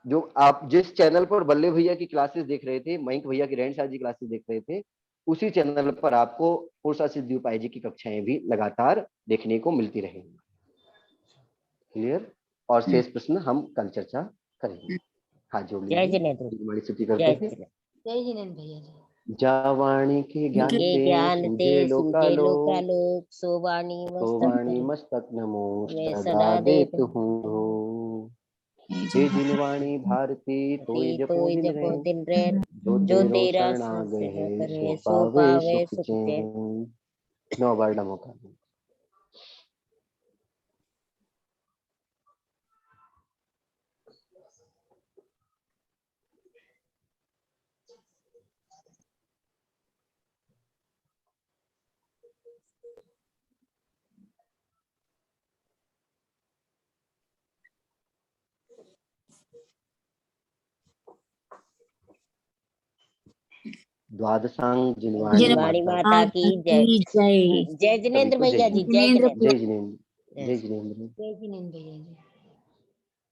जो आप जिस चैनल पर बल्ले भैया की क्लासेस देख रहे थे, मयंक भैया की रेयन सार जी क्लासेस देख रहे थे, उसी चैनल पर आपको पुरुषार्थ सिद्धि उपाय जी की कक्षाएं भी लगातार देखने को मिलती रहेंगी। क्लियर? और शेष प्रश्न हम कल चर्चा करेंगे। हाँ जोड़ जय लीजिए, जिनेन्द्र। हमारी स्तुति करते जय हैं। जय जिनेन्द्र भैया जी। जावाणी के ज्ञान के ते ज्ञान ते सूझे सूझे लोकालोक, लोकालोक, सोवाणी सोवाणी मस्तक मस्तक नमो मैं सदा सदा देत देत हूँ। जे जिनवाणी भारती तोय जपो दिन रे, दिन रैन जो जो तेरो तेरा शरणा गए सो सो पावे पावे सुख सुख चैन। चैन। 9 बार नमो का द्वादशांग जिनवाणी माता की जय। जय। जय जिनेन्द्र भैया जी, जय जिनेन्द्र। जय जिनेन्द्र, जय जिनेन्द्र। जय जिनेन्द्र भैया जी।